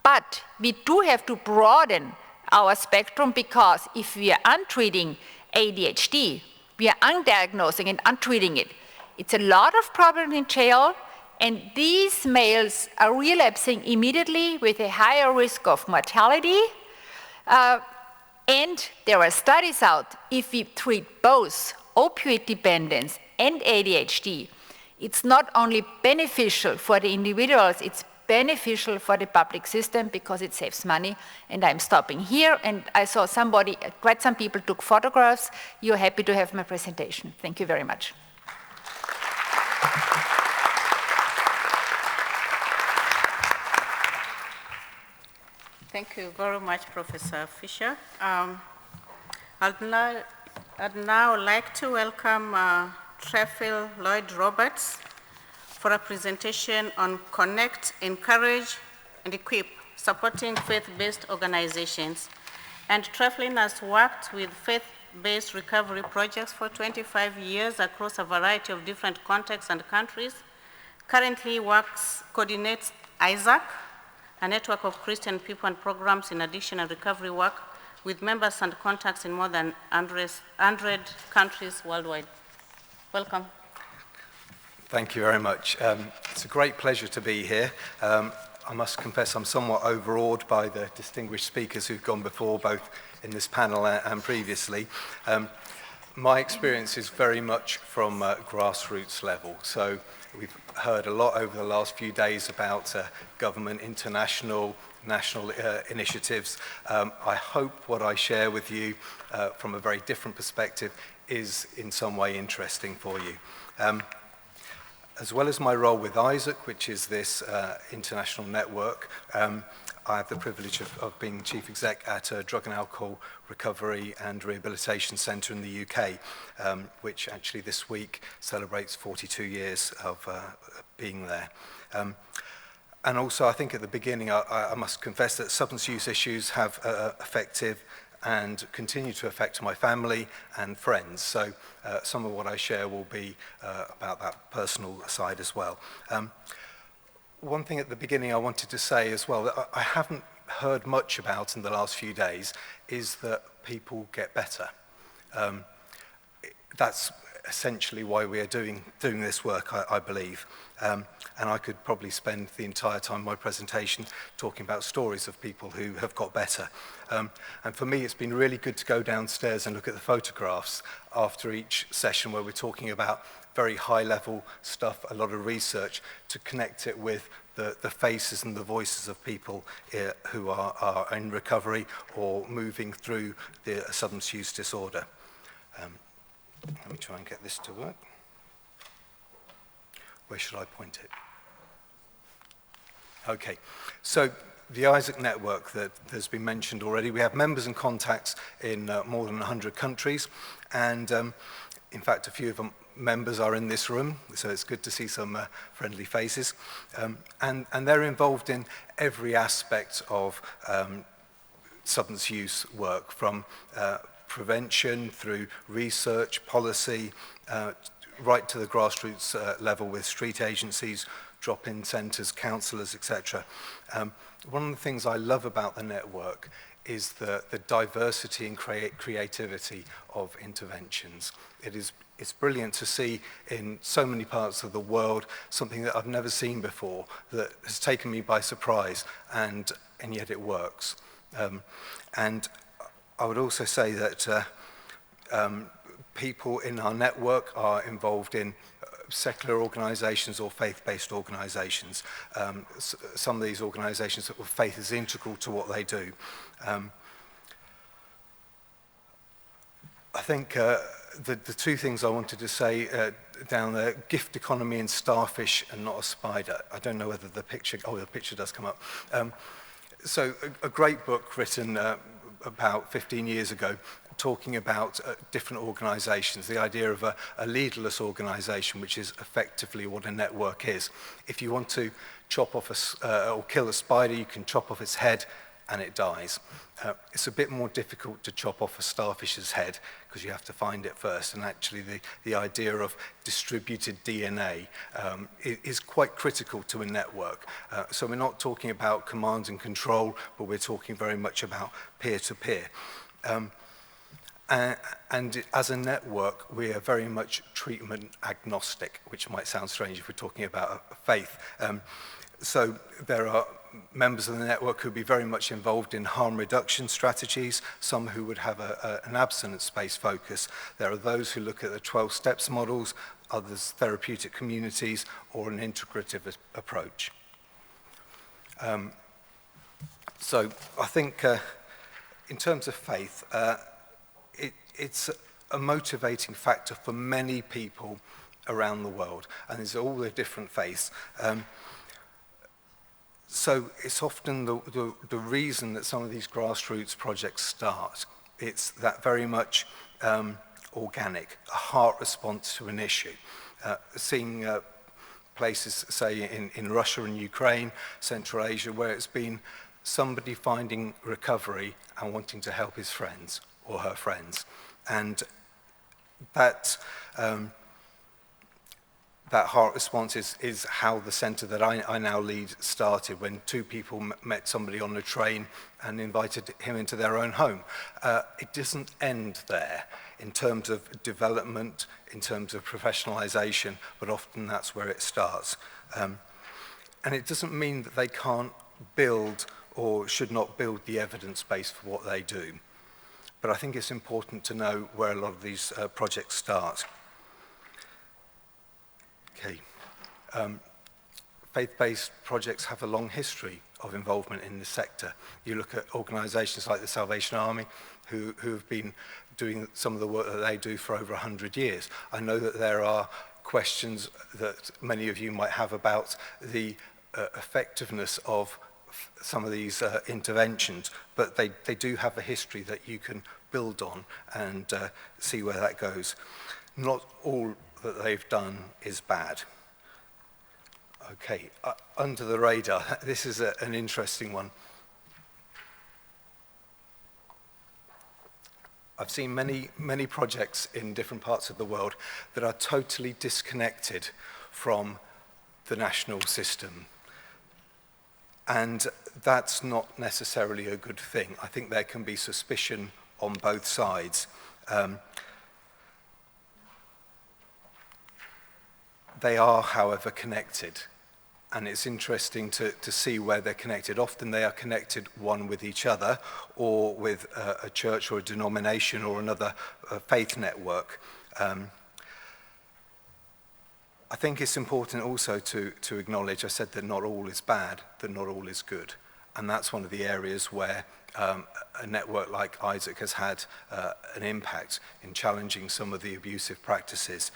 but we do have to broaden our spectrum, because if we are untreating ADHD, we are undiagnosing and untreating it. It's a lot of problems in jail, and these males are relapsing immediately with a higher risk of mortality. And there are studies out, if we treat both opioid dependence and ADHD, it's not only beneficial for the individuals, it's beneficial for the public system because it saves money. And I'm stopping here, and I saw quite some people took photographs. You're happy to have my presentation. Thank you very much. Thank you very much, Professor Fischer. I'd now like to welcome Treflyn Lloyd-Roberts for a presentation on Connect, Encourage, and Equip, Supporting Faith-Based Organizations. And Treflyn has worked with faith-based recovery projects for 25 years across a variety of different contexts and countries. Currently coordinates ISSUP, a network of Christian people and programs in addiction and recovery work with members and contacts in more than 100 countries worldwide. Welcome. Thank you very much. It's a great pleasure to be here. I must confess I'm somewhat overawed by the distinguished speakers who've gone before, both in this panel and previously. My experience is very much from grassroots level. So we've heard a lot over the last few days about government, international, national initiatives. I hope what I share with you from a very different perspective is in some way interesting for you. As well as my role with ISSUP, which is this international network, I have the privilege of being chief exec at a drug and alcohol recovery and rehabilitation centre in the UK, which actually this week celebrates 42 years of being there. And also, I think at the beginning, I must confess that substance use issues have affected and continue to affect my family and friends. So some of what I share will be about that personal side as well. One thing at the beginning I wanted to say as well that I haven't heard much about in the last few days is that people get better. That's essentially why we are doing this work, I believe. And I could probably spend the entire time of my presentation talking about stories of people who have got better. And for me, it's been really good to go downstairs and look at the photographs after each session where we're talking about very high-level stuff, a lot of research, to connect it with the faces and the voices of people who are in recovery or moving through the substance use disorder. Let me try and get this to work. Where should I point it? Okay, so the ISSUP network that has been mentioned already, we have members and contacts in more than 100 countries, and in fact a few of them members are in this room, so it's good to see some friendly faces, and they're involved in every aspect of substance use work, from prevention through research, policy, right to the grassroots level with street agencies, drop-in centres, counsellors, etc. One of the things I love about the network is the diversity and creativity of interventions. It's brilliant to see in so many parts of the world something that I've never seen before that has taken me by surprise, and yet it works. And I would also say that people in our network are involved in secular organisations or faith-based organisations. Some of these organisations, faith is integral to what they do. I think the two things I wanted to say down there, gift economy and starfish and not a spider. I don't know whether the picture does come up. So a great book written about 15 years ago, talking about different organisations, the idea of a leaderless organisation, which is effectively what a network is. If you want to chop off or kill a spider, you can chop off its head and it dies. It's a bit more difficult to chop off a starfish's head because you have to find it first, and actually the idea of distributed DNA is quite critical to a network. So we're not talking about command and control, but we're talking very much about peer-to-peer. And as a network, we are very much treatment agnostic, which might sound strange if we're talking about faith. So there are members of the network who would be very much involved in harm reduction strategies, some who would have an abstinence-based focus. There are those who look at the 12 steps models, others therapeutic communities, or an integrative approach. So I think in terms of faith, it's a motivating factor for many people around the world, and there's all the different faiths. So it's often the reason that some of these grassroots projects start. It's that very much organic, a heart response to an issue. Seeing places, say, in Russia and Ukraine, Central Asia, where it's been somebody finding recovery and wanting to help his friends or her friends. And that that heart response is how the centre that I now lead started, when two people met somebody on a train and invited him into their own home. It doesn't end there in terms of development, in terms of professionalisation, but often that's where it starts. And it doesn't mean that they can't build or should not build the evidence base for what they do. But I think it's important to know where a lot of these projects start. Okay. Faith-based projects have a long history of involvement in the sector. You look at organisations like the Salvation Army, who have been doing some of the work that they do for over 100 years. I know that there are questions that many of you might have about the effectiveness of some of these interventions, but they do have a history that you can build on and see where that goes. Not all that they've done is bad. Okay, under the radar, this is an interesting one. I've seen many projects in different parts of the world that are totally disconnected from the national system. And that's not necessarily a good thing. I think there can be suspicion on both sides. They are, however, connected. And it's interesting to see where they're connected. Often they are connected one with each other, or with a church or a denomination or another faith network. I think it's important also to acknowledge, I said that not all is bad, that not all is good. And that's one of the areas where a network like ISSUP has had an impact in challenging some of the abusive practices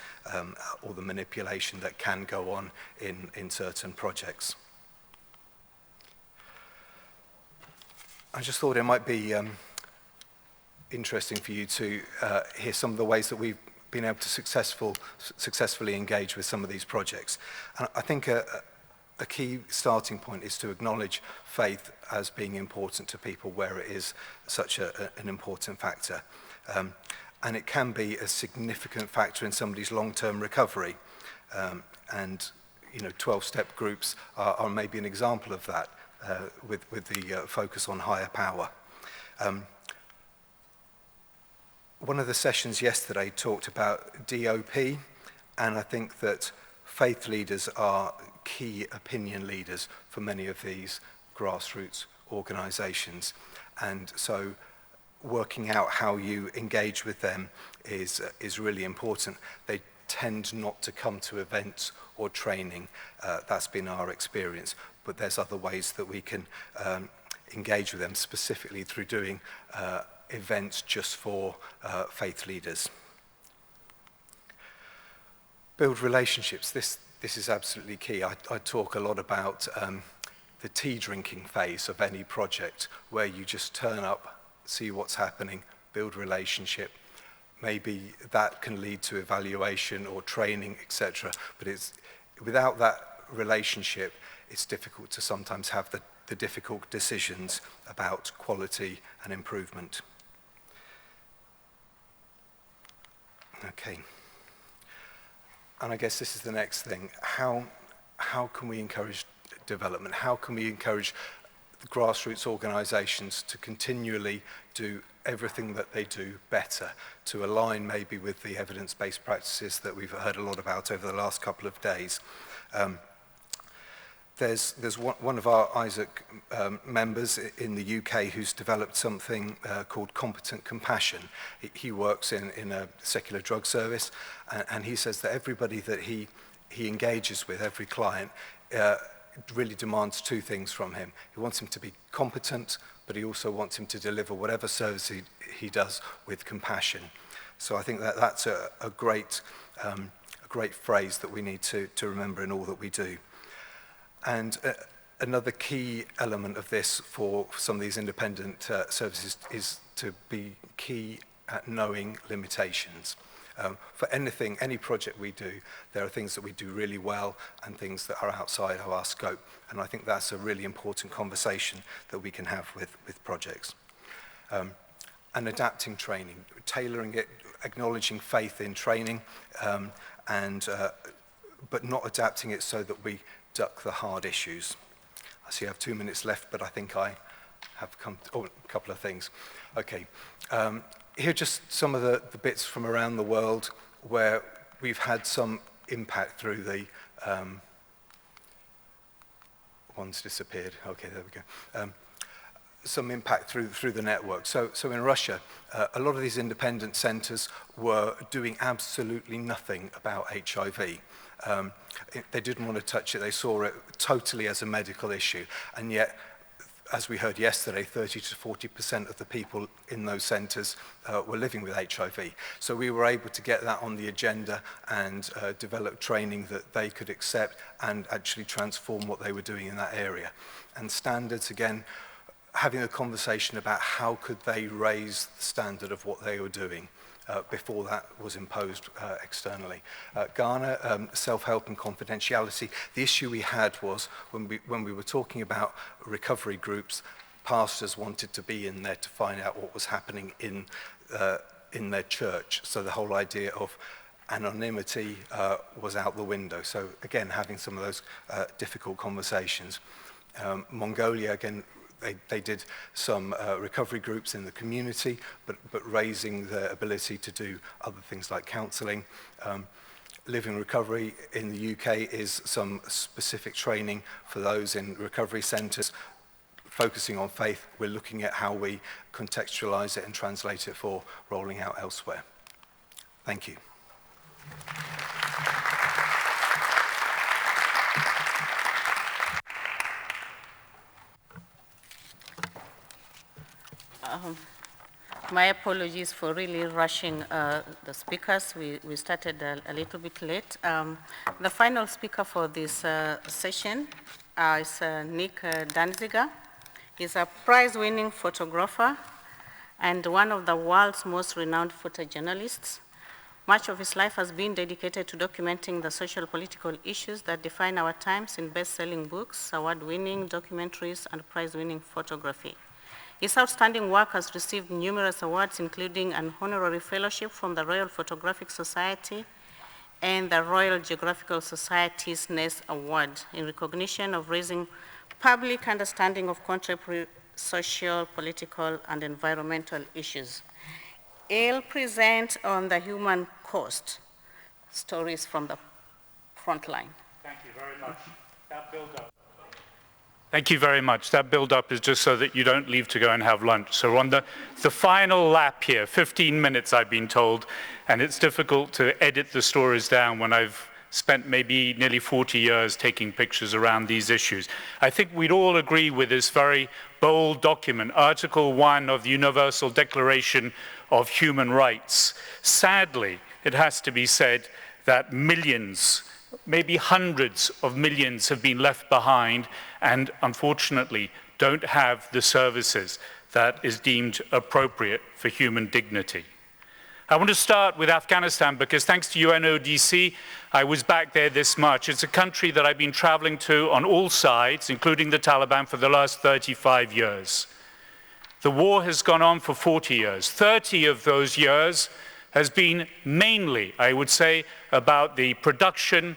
or the manipulation that can go on in certain projects. I just thought it might be interesting for you to hear some of the ways that we've been able to successfully engage with some of these projects. And I think a key starting point is to acknowledge faith as being important to people where it is such an important factor. And it can be a significant factor in somebody's long-term recovery. And 12-step groups are maybe an example of that with the focus on higher power. One of the sessions yesterday talked about DOP, and I think that faith leaders are key opinion leaders for many of these grassroots organisations. And so working out how you engage with them is really important. They tend not to come to events or training. That's been our experience. But there's other ways that we can engage with them, specifically through doing events just for faith leaders. Build relationships. This is absolutely key. I talk a lot about the tea drinking phase of any project, where you just turn up, see what's happening, build relationship. Maybe that can lead to evaluation or training, etc. But without that relationship, it's difficult to sometimes have the difficult decisions about quality and improvement. Okay. And I guess this is the next thing. How can we encourage development? How can we encourage the grassroots organisations to continually do everything that they do better, to align maybe with the evidence-based practices that we've heard a lot about over the last couple of days? There's one of our ISSUP members in the UK who's developed something called competent compassion. He works in a secular drug service, and he says that everybody that he engages with, every client, really demands two things from him. He wants him to be competent, but he also wants him to deliver whatever service he does with compassion. So I think that's a great phrase that we need to remember in all that we do. And another key element of this for some of these independent services is to be key at knowing limitations. For any project we do, there are things that we do really well and things that are outside of our scope. And I think that's a really important conversation that we can have with projects. And adapting training, tailoring it, acknowledging faith in training, and but not adapting it so that we duck the hard issues. I see I have 2 minutes left, but I think I have come to, a couple of things. Okay, here are just some of the bits from around the world where we've had some impact through the, one's disappeared, okay, there we go. Some impact through the network. So in Russia, a lot of these independent centers were doing absolutely nothing about HIV. They didn't want to touch it. They saw it totally as a medical issue. And yet, as we heard yesterday, 30 to 40% of the people in those centers were living with HIV. So we were able to get that on the agenda and develop training that they could accept and actually transform what they were doing in that area. And standards, again, having a conversation about how could they raise the standard of what they were doing before that was imposed externally. Ghana, self-help and confidentiality. The issue we had was when we were talking about recovery groups, pastors wanted to be in there to find out what was happening in their church. So the whole idea of anonymity was out the window. So again, having some of those difficult conversations. Mongolia, again, they did some recovery groups in the community, but raising their ability to do other things like counselling. Living recovery in the UK is some specific training for those in recovery centres. Focusing on faith, we're looking at how we contextualise it and translate it for rolling out elsewhere. Thank you. My apologies for really rushing the speakers. We started a little bit late. The final speaker for this session is Nick Danziger. He's a prize-winning photographer and one of the world's most renowned photojournalists. Much of his life has been dedicated to documenting the social political issues that define our times in best-selling books, award-winning documentaries, and prize-winning photography. His outstanding work has received numerous awards, including an honorary fellowship from the Royal Photographic Society and the Royal Geographical Society's NES Award in recognition of raising public understanding of contemporary social, political, and environmental issues. I'll present on the human cost, stories from the Frontline. Thank you very much. That build-up. Thank you very much. That build-up is just so that you don't leave to go and have lunch. So on the final lap here, 15 minutes I've been told, and it's difficult to edit the stories down when I've spent maybe nearly 40 years taking pictures around these issues. I think we'd all agree with this very bold document, Article 1 of the Universal Declaration of Human Rights. Sadly, it has to be said that millions, maybe hundreds of millions have been left behind and unfortunately don't have the services that is deemed appropriate for human dignity. I want to start with Afghanistan because thanks to UNODC, I was back there this March. It's a country that I've been traveling to on all sides, including the Taliban, for the last 35 years. The war has gone on for 40 years. 30 of those years has been mainly, I would say, about the production,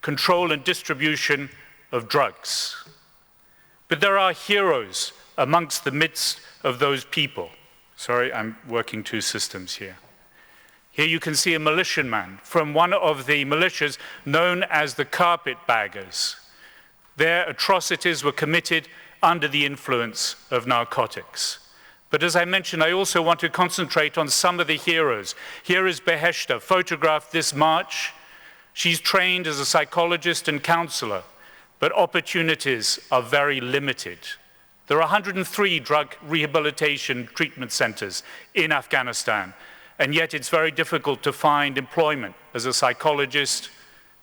control and distribution of drugs. But there are heroes amongst the midst of those people. Sorry, I'm working two systems here. Here you can see a militiaman from one of the militias known as the carpetbaggers. Their atrocities were committed under the influence of narcotics. But as I mentioned, I also want to concentrate on some of the heroes. Here is Beheshta, photographed this March. She's trained as a psychologist and counselor, but opportunities are very limited. There are 103 drug rehabilitation treatment centers in Afghanistan, and yet it's very difficult to find employment as a psychologist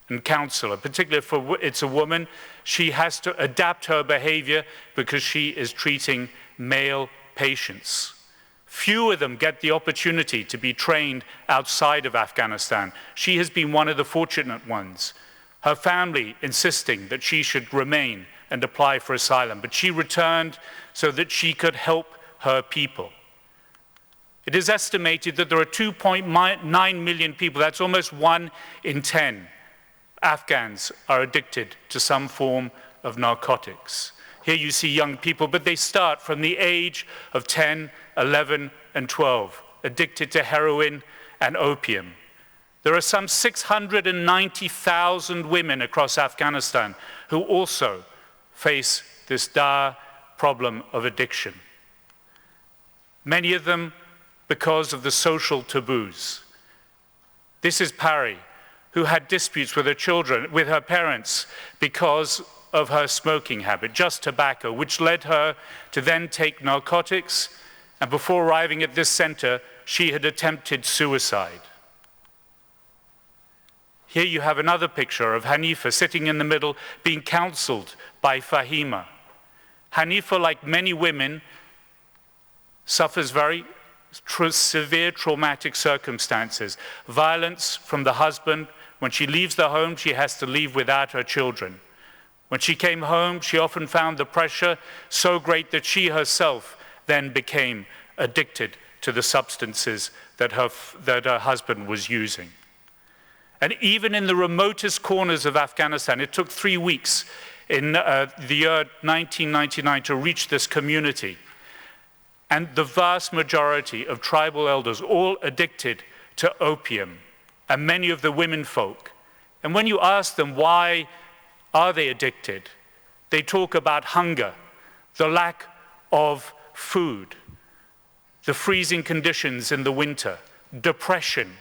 and counselor, particularly if it's a woman. She has to adapt her behavior because she is treating male patients. Few of them get the opportunity to be trained outside of Afghanistan. She has been one of the fortunate ones. Her family insisting that she should remain and apply for asylum, but she returned so that she could help her people. It is estimated that there are 2.9 million people, that's almost 1 in 10, Afghans are addicted to some form of narcotics. Here you see young people, but they start from the age of 10, 11, and 12, addicted to heroin and opium. There are some 690,000 women across Afghanistan who also face this dire problem of addiction. Many of them because of the social taboos. This is Pari, who had disputes with her children, with her parents, because of her smoking habit, just tobacco, which led her to then take narcotics, and before arriving at this center, she had attempted suicide. Here you have another picture of Hanifa sitting in the middle, being counseled by Fahima. Hanifa, like many women, suffers very severe traumatic circumstances. Violence from the husband. When she leaves the home, she has to leave without her children. When she came home, she often found the pressure so great that she herself then became addicted to the substances that her husband was using. And even in the remotest corners of Afghanistan, it took 3 weeks in the year 1999 to reach this community. And the vast majority of tribal elders, all addicted to opium, and many of the women folk. And when you ask them why are they addicted, they talk about hunger, the lack of food, the freezing conditions in the winter, depression,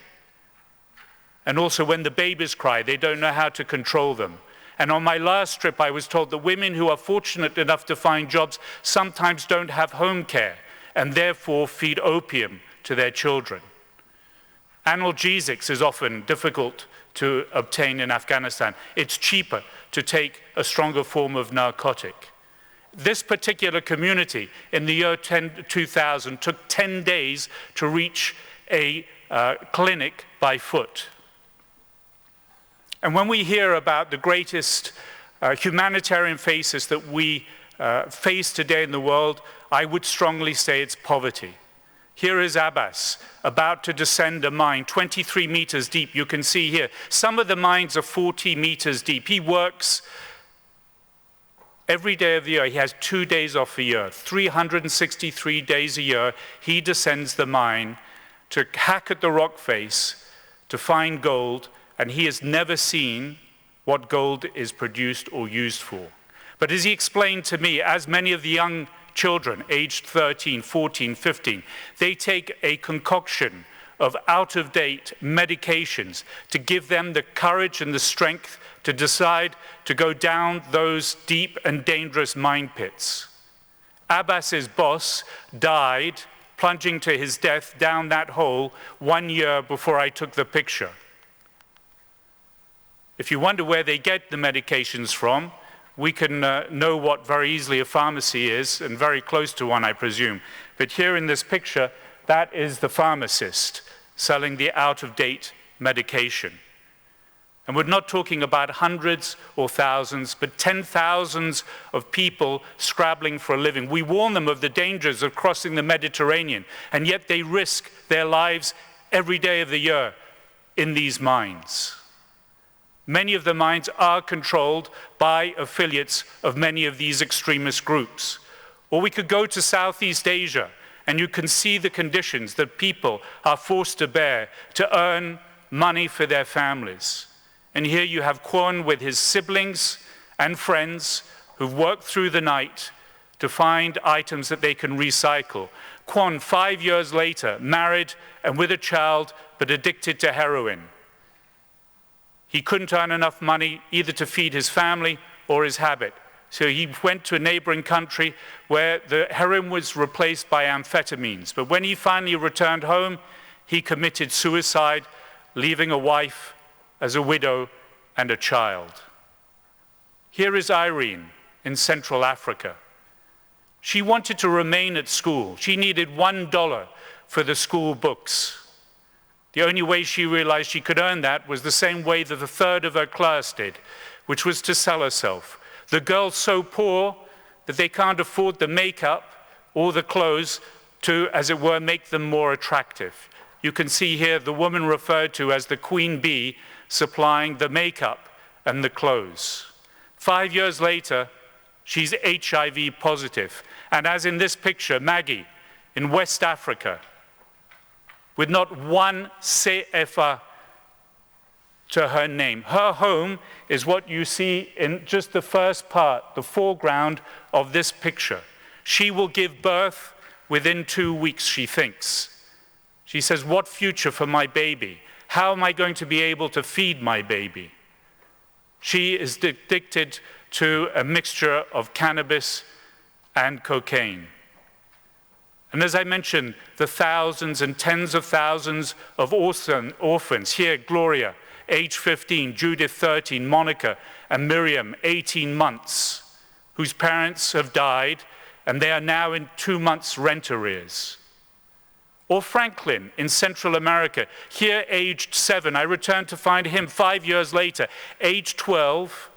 and also when the babies cry, they don't know how to control them. And on my last trip, I was told that women who are fortunate enough to find jobs sometimes don't have home care and therefore feed opium to their children. Analgesics is often difficult to obtain in Afghanistan. It's cheaper to take a stronger form of narcotic. This particular community in the year 2000 took 10 days to reach a clinic by foot. And when we hear about the greatest humanitarian faces that we face today in the world, I would strongly say it's poverty. Here is Abbas, about to descend a mine 23 meters deep. You can see here, some of the mines are 40 meters deep. He works every day of the year. He has 2 days off a year, 363 days a year. He descends the mine to hack at the rock face to find gold, and he has never seen what gold is produced or used for. But as he explained to me, as many of the young children, aged 13, 14, 15, they take a concoction of out-of-date medications to give them the courage and the strength to decide to go down those deep and dangerous mine pits. Abbas's boss died plunging to his death down that hole 1 year before I took the picture. If you wonder where they get the medications from, we can know what very easily a pharmacy is, and very close to one, I presume. But here in this picture, that is the pharmacist selling the out-of-date medication. And we're not talking about hundreds or thousands, but 10,000s of people scrabbling for a living. We warn them of the dangers of crossing the Mediterranean, and yet they risk their lives every day of the year in these mines. Many of the mines are controlled by affiliates of many of these extremist groups. Or we could go to Southeast Asia, and you can see the conditions that people are forced to bear to earn money for their families. And here you have Kwon with his siblings and friends who've worked through the night to find items that they can recycle. Kwon, 5 years later, married and with a child, but addicted to heroin. He couldn't earn enough money either to feed his family or his habit. So he went to a neighboring country where the heroin was replaced by amphetamines. But when he finally returned home, he committed suicide, leaving a wife as a widow and a child. Here is Irene in Central Africa. She wanted to remain at school. She needed $1 for the school books. The only way she realized she could earn that was the same way that a third of her class did, which was to sell herself. The girl's so poor that they can't afford the makeup or the clothes to, as it were, make them more attractive. You can see here the woman referred to as the queen bee supplying the makeup and the clothes. 5 years later, she's HIV positive. And as in this picture, Maggie in West Africa, with not one CFA to her name. Her home is what you see in just the first part, the foreground of this picture. She will give birth within 2 weeks, she thinks. She says, what future for my baby? How am I going to be able to feed my baby? She is addicted to a mixture of cannabis and cocaine. And as I mentioned, the thousands and tens of thousands of orphans. Here, Gloria, age 15, Judith, 13, Monica, and Miriam, 18 months, whose parents have died, and they are now in 2 months' rent arrears. Or Franklin in Central America, here aged 7. I returned to find him 5 years later, age 12.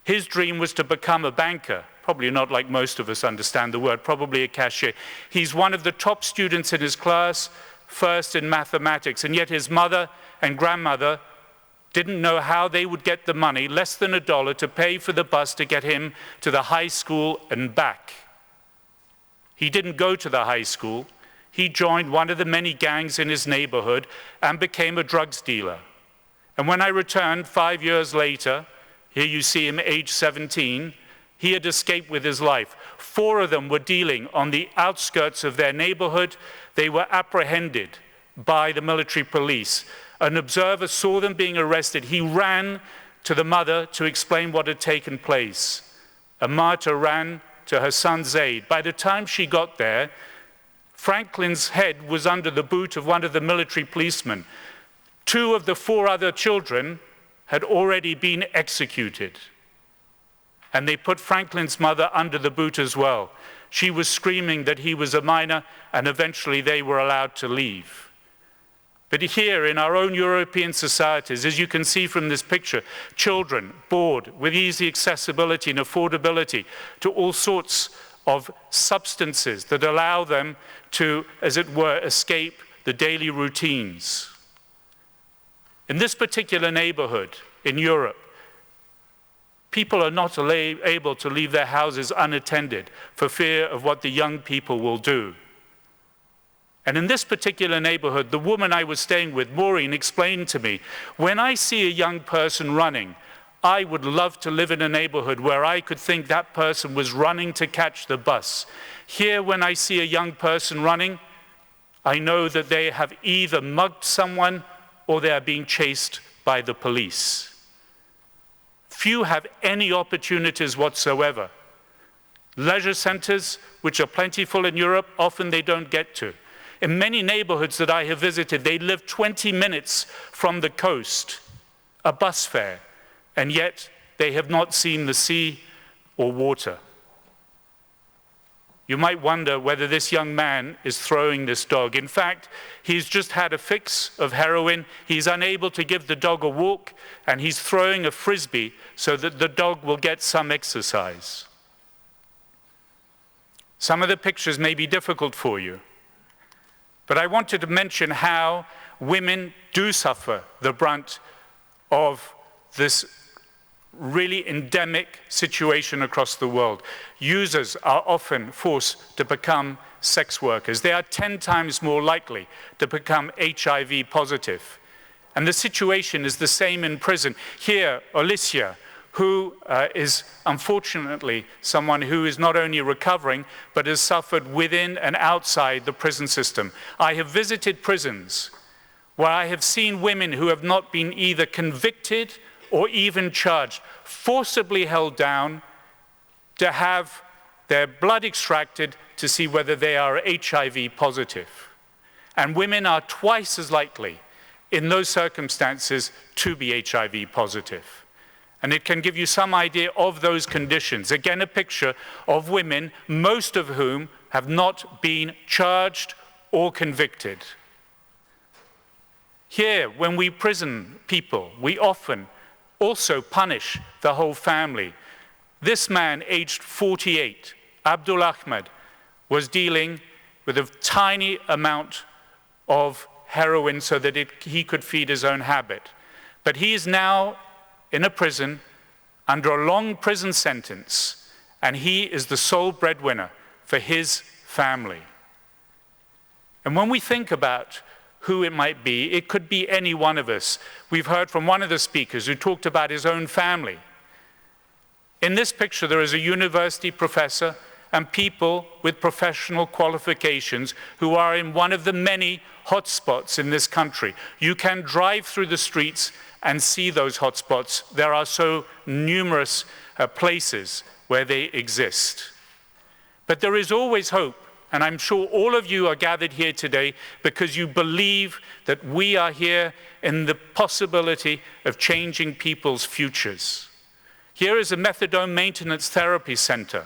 His dream was to become a banker. Probably not like most of us understand the word, probably a cashier. He's one of the top students in his class, first in mathematics, and yet his mother and grandmother didn't know how they would get the money, less than $1, to pay for the bus to get him to the high school and back. He didn't go to the high school. He joined one of the many gangs in his neighborhood and became a drugs dealer. And when I returned 5 years later, here you see him age 17, he had escaped with his life. 4 of them were dealing on the outskirts of their neighborhood. They were apprehended by the military police. An observer saw them being arrested. He ran to the mother to explain what had taken place. Amata ran to her son's aid. By the time she got there, Franklin's head was under the boot of one of the military policemen. 2 of the 4 other children had already been executed. And they put Franklin's mother under the boot as well. She was screaming that he was a minor, and eventually they were allowed to leave. But here in our own European societies, as you can see from this picture, children bored with easy accessibility and affordability to all sorts of substances that allow them to, as it were, escape the daily routines. In this particular neighborhood in Europe, people are not able to leave their houses unattended for fear of what the young people will do. And in this particular neighborhood, the woman I was staying with, Maureen, explained to me, when I see a young person running, I would love to live in a neighborhood where I could think that person was running to catch the bus. Here, when I see a young person running, I know that they have either mugged someone or they are being chased by the police. Few have any opportunities whatsoever. Leisure centers, which are plentiful in Europe, often they don't get to. In many neighborhoods that I have visited, they live 20 minutes from the coast, a bus fare, and yet they have not seen the sea or water. You might wonder whether this young man is throwing this dog. In fact, he's just had a fix of heroin. He's unable to give the dog a walk, and he's throwing a frisbee so that the dog will get some exercise. Some of the pictures may be difficult for you, but I wanted to mention how women do suffer the brunt of this really endemic situation across the world. Users are often forced to become sex workers. They are 10 times more likely to become HIV positive. And the situation is the same in prison. Here, Alicia, who is unfortunately someone who is not only recovering, but has suffered within and outside the prison system. I have visited prisons where I have seen women who have not been either convicted or even charged, forcibly held down to have their blood extracted to see whether they are HIV positive. And women are twice as likely in those circumstances to be HIV positive. And it can give you some idea of those conditions. Again, a picture of women, most of whom have not been charged or convicted. Here, when we prison people, we often also punish the whole family. This man, aged 48, Abdul Ahmed, was dealing with a tiny amount of heroin so that he could feed his own habit. But he is now in a prison under a long prison sentence, and he is the sole breadwinner for his family. And when we think about who it might be, it could be any one of us. We've heard from one of the speakers who talked about his own family. In this picture, there is a university professor and people with professional qualifications who are in one of the many hotspots in this country. You can drive through the streets and see those hotspots. There are so numerous places where they exist. But there is always hope, and I'm sure all of you are gathered here today because you believe that we are here in the possibility of changing people's futures. Here is a methadone maintenance therapy center,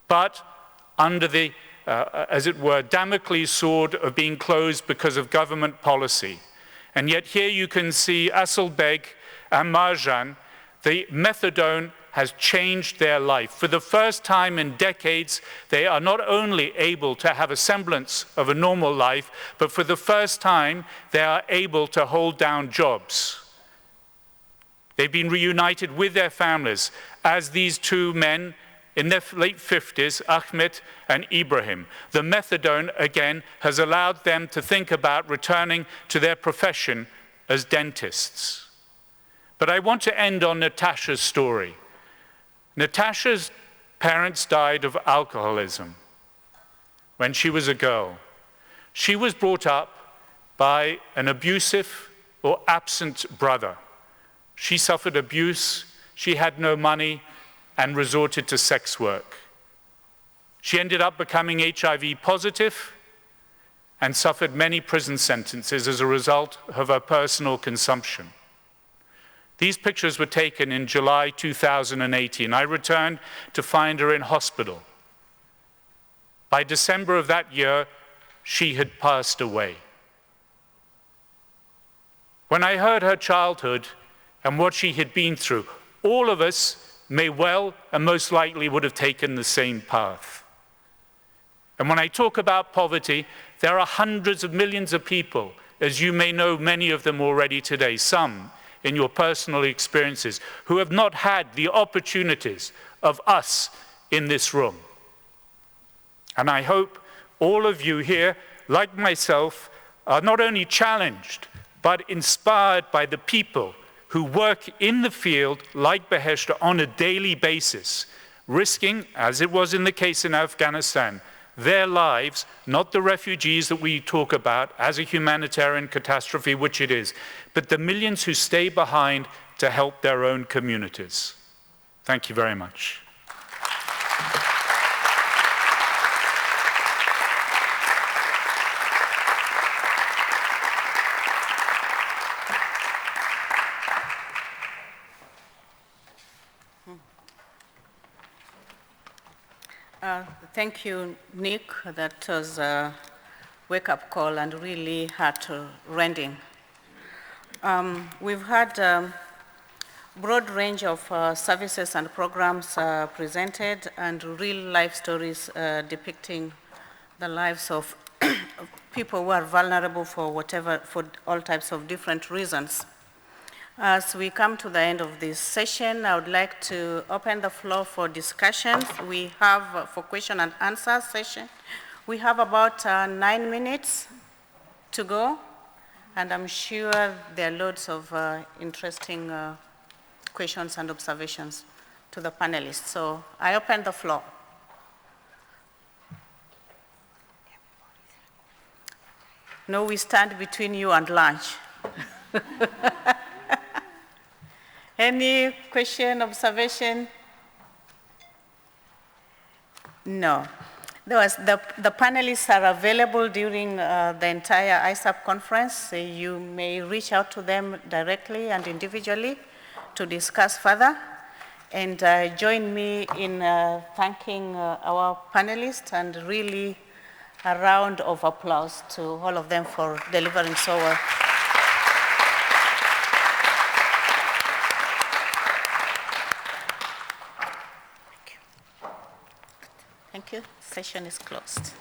but under the, as it were, Damocles sword of being closed because of government policy. And yet here you can see Asselbeg and Marjan. The methadone has changed their life. For the first time in decades, they are not only able to have a semblance of a normal life, but for the first time, they are able to hold down jobs. They've been reunited with their families as these two men in their late 50s, Ahmed and Ibrahim. The methadone, again, has allowed them to think about returning to their profession as dentists. But I want to end on Natasha's story. Natasha's parents died of alcoholism when she was a girl. She was brought up by an abusive or absent brother. She suffered abuse, she had no money, and resorted to sex work. She ended up becoming HIV positive and suffered many prison sentences as a result of her personal consumption. These pictures were taken in July 2018. I returned to find her in hospital. By December of that year, she had passed away. When I heard her childhood and what she had been through, all of us may well and most likely would have taken the same path. And when I talk about poverty, there are hundreds of millions of people, as you may know many of them already today, some in your personal experiences, who have not had the opportunities of us in this room. And I hope all of you here, like myself, are not only challenged, but inspired by the people who work in the field like Beheshta on a daily basis, risking, as it was in the case in Afghanistan, their lives, not the refugees that we talk about as a humanitarian catastrophe, which it is, but the millions who stay behind to help their own communities. Thank you very much. Thank you, Nick. That was a wake-up call and really heart-rending. We've had a broad range of services and programs presented and real-life stories depicting the lives of people who are vulnerable for all types of different reasons. As we come to the end of this session, I would like to open the floor for discussions. We have, for question and answer session, we have about 9 minutes to go, and I'm sure there are loads of interesting questions and observations to the panelists. So I open the floor. No, we stand between you and lunch. Any question, observation? No. The panelists are available during the entire ISSUP conference. You may reach out to them directly and individually to discuss further. And join me in thanking our panelists and really a round of applause to all of them for delivering so well. Thank you. Session is closed.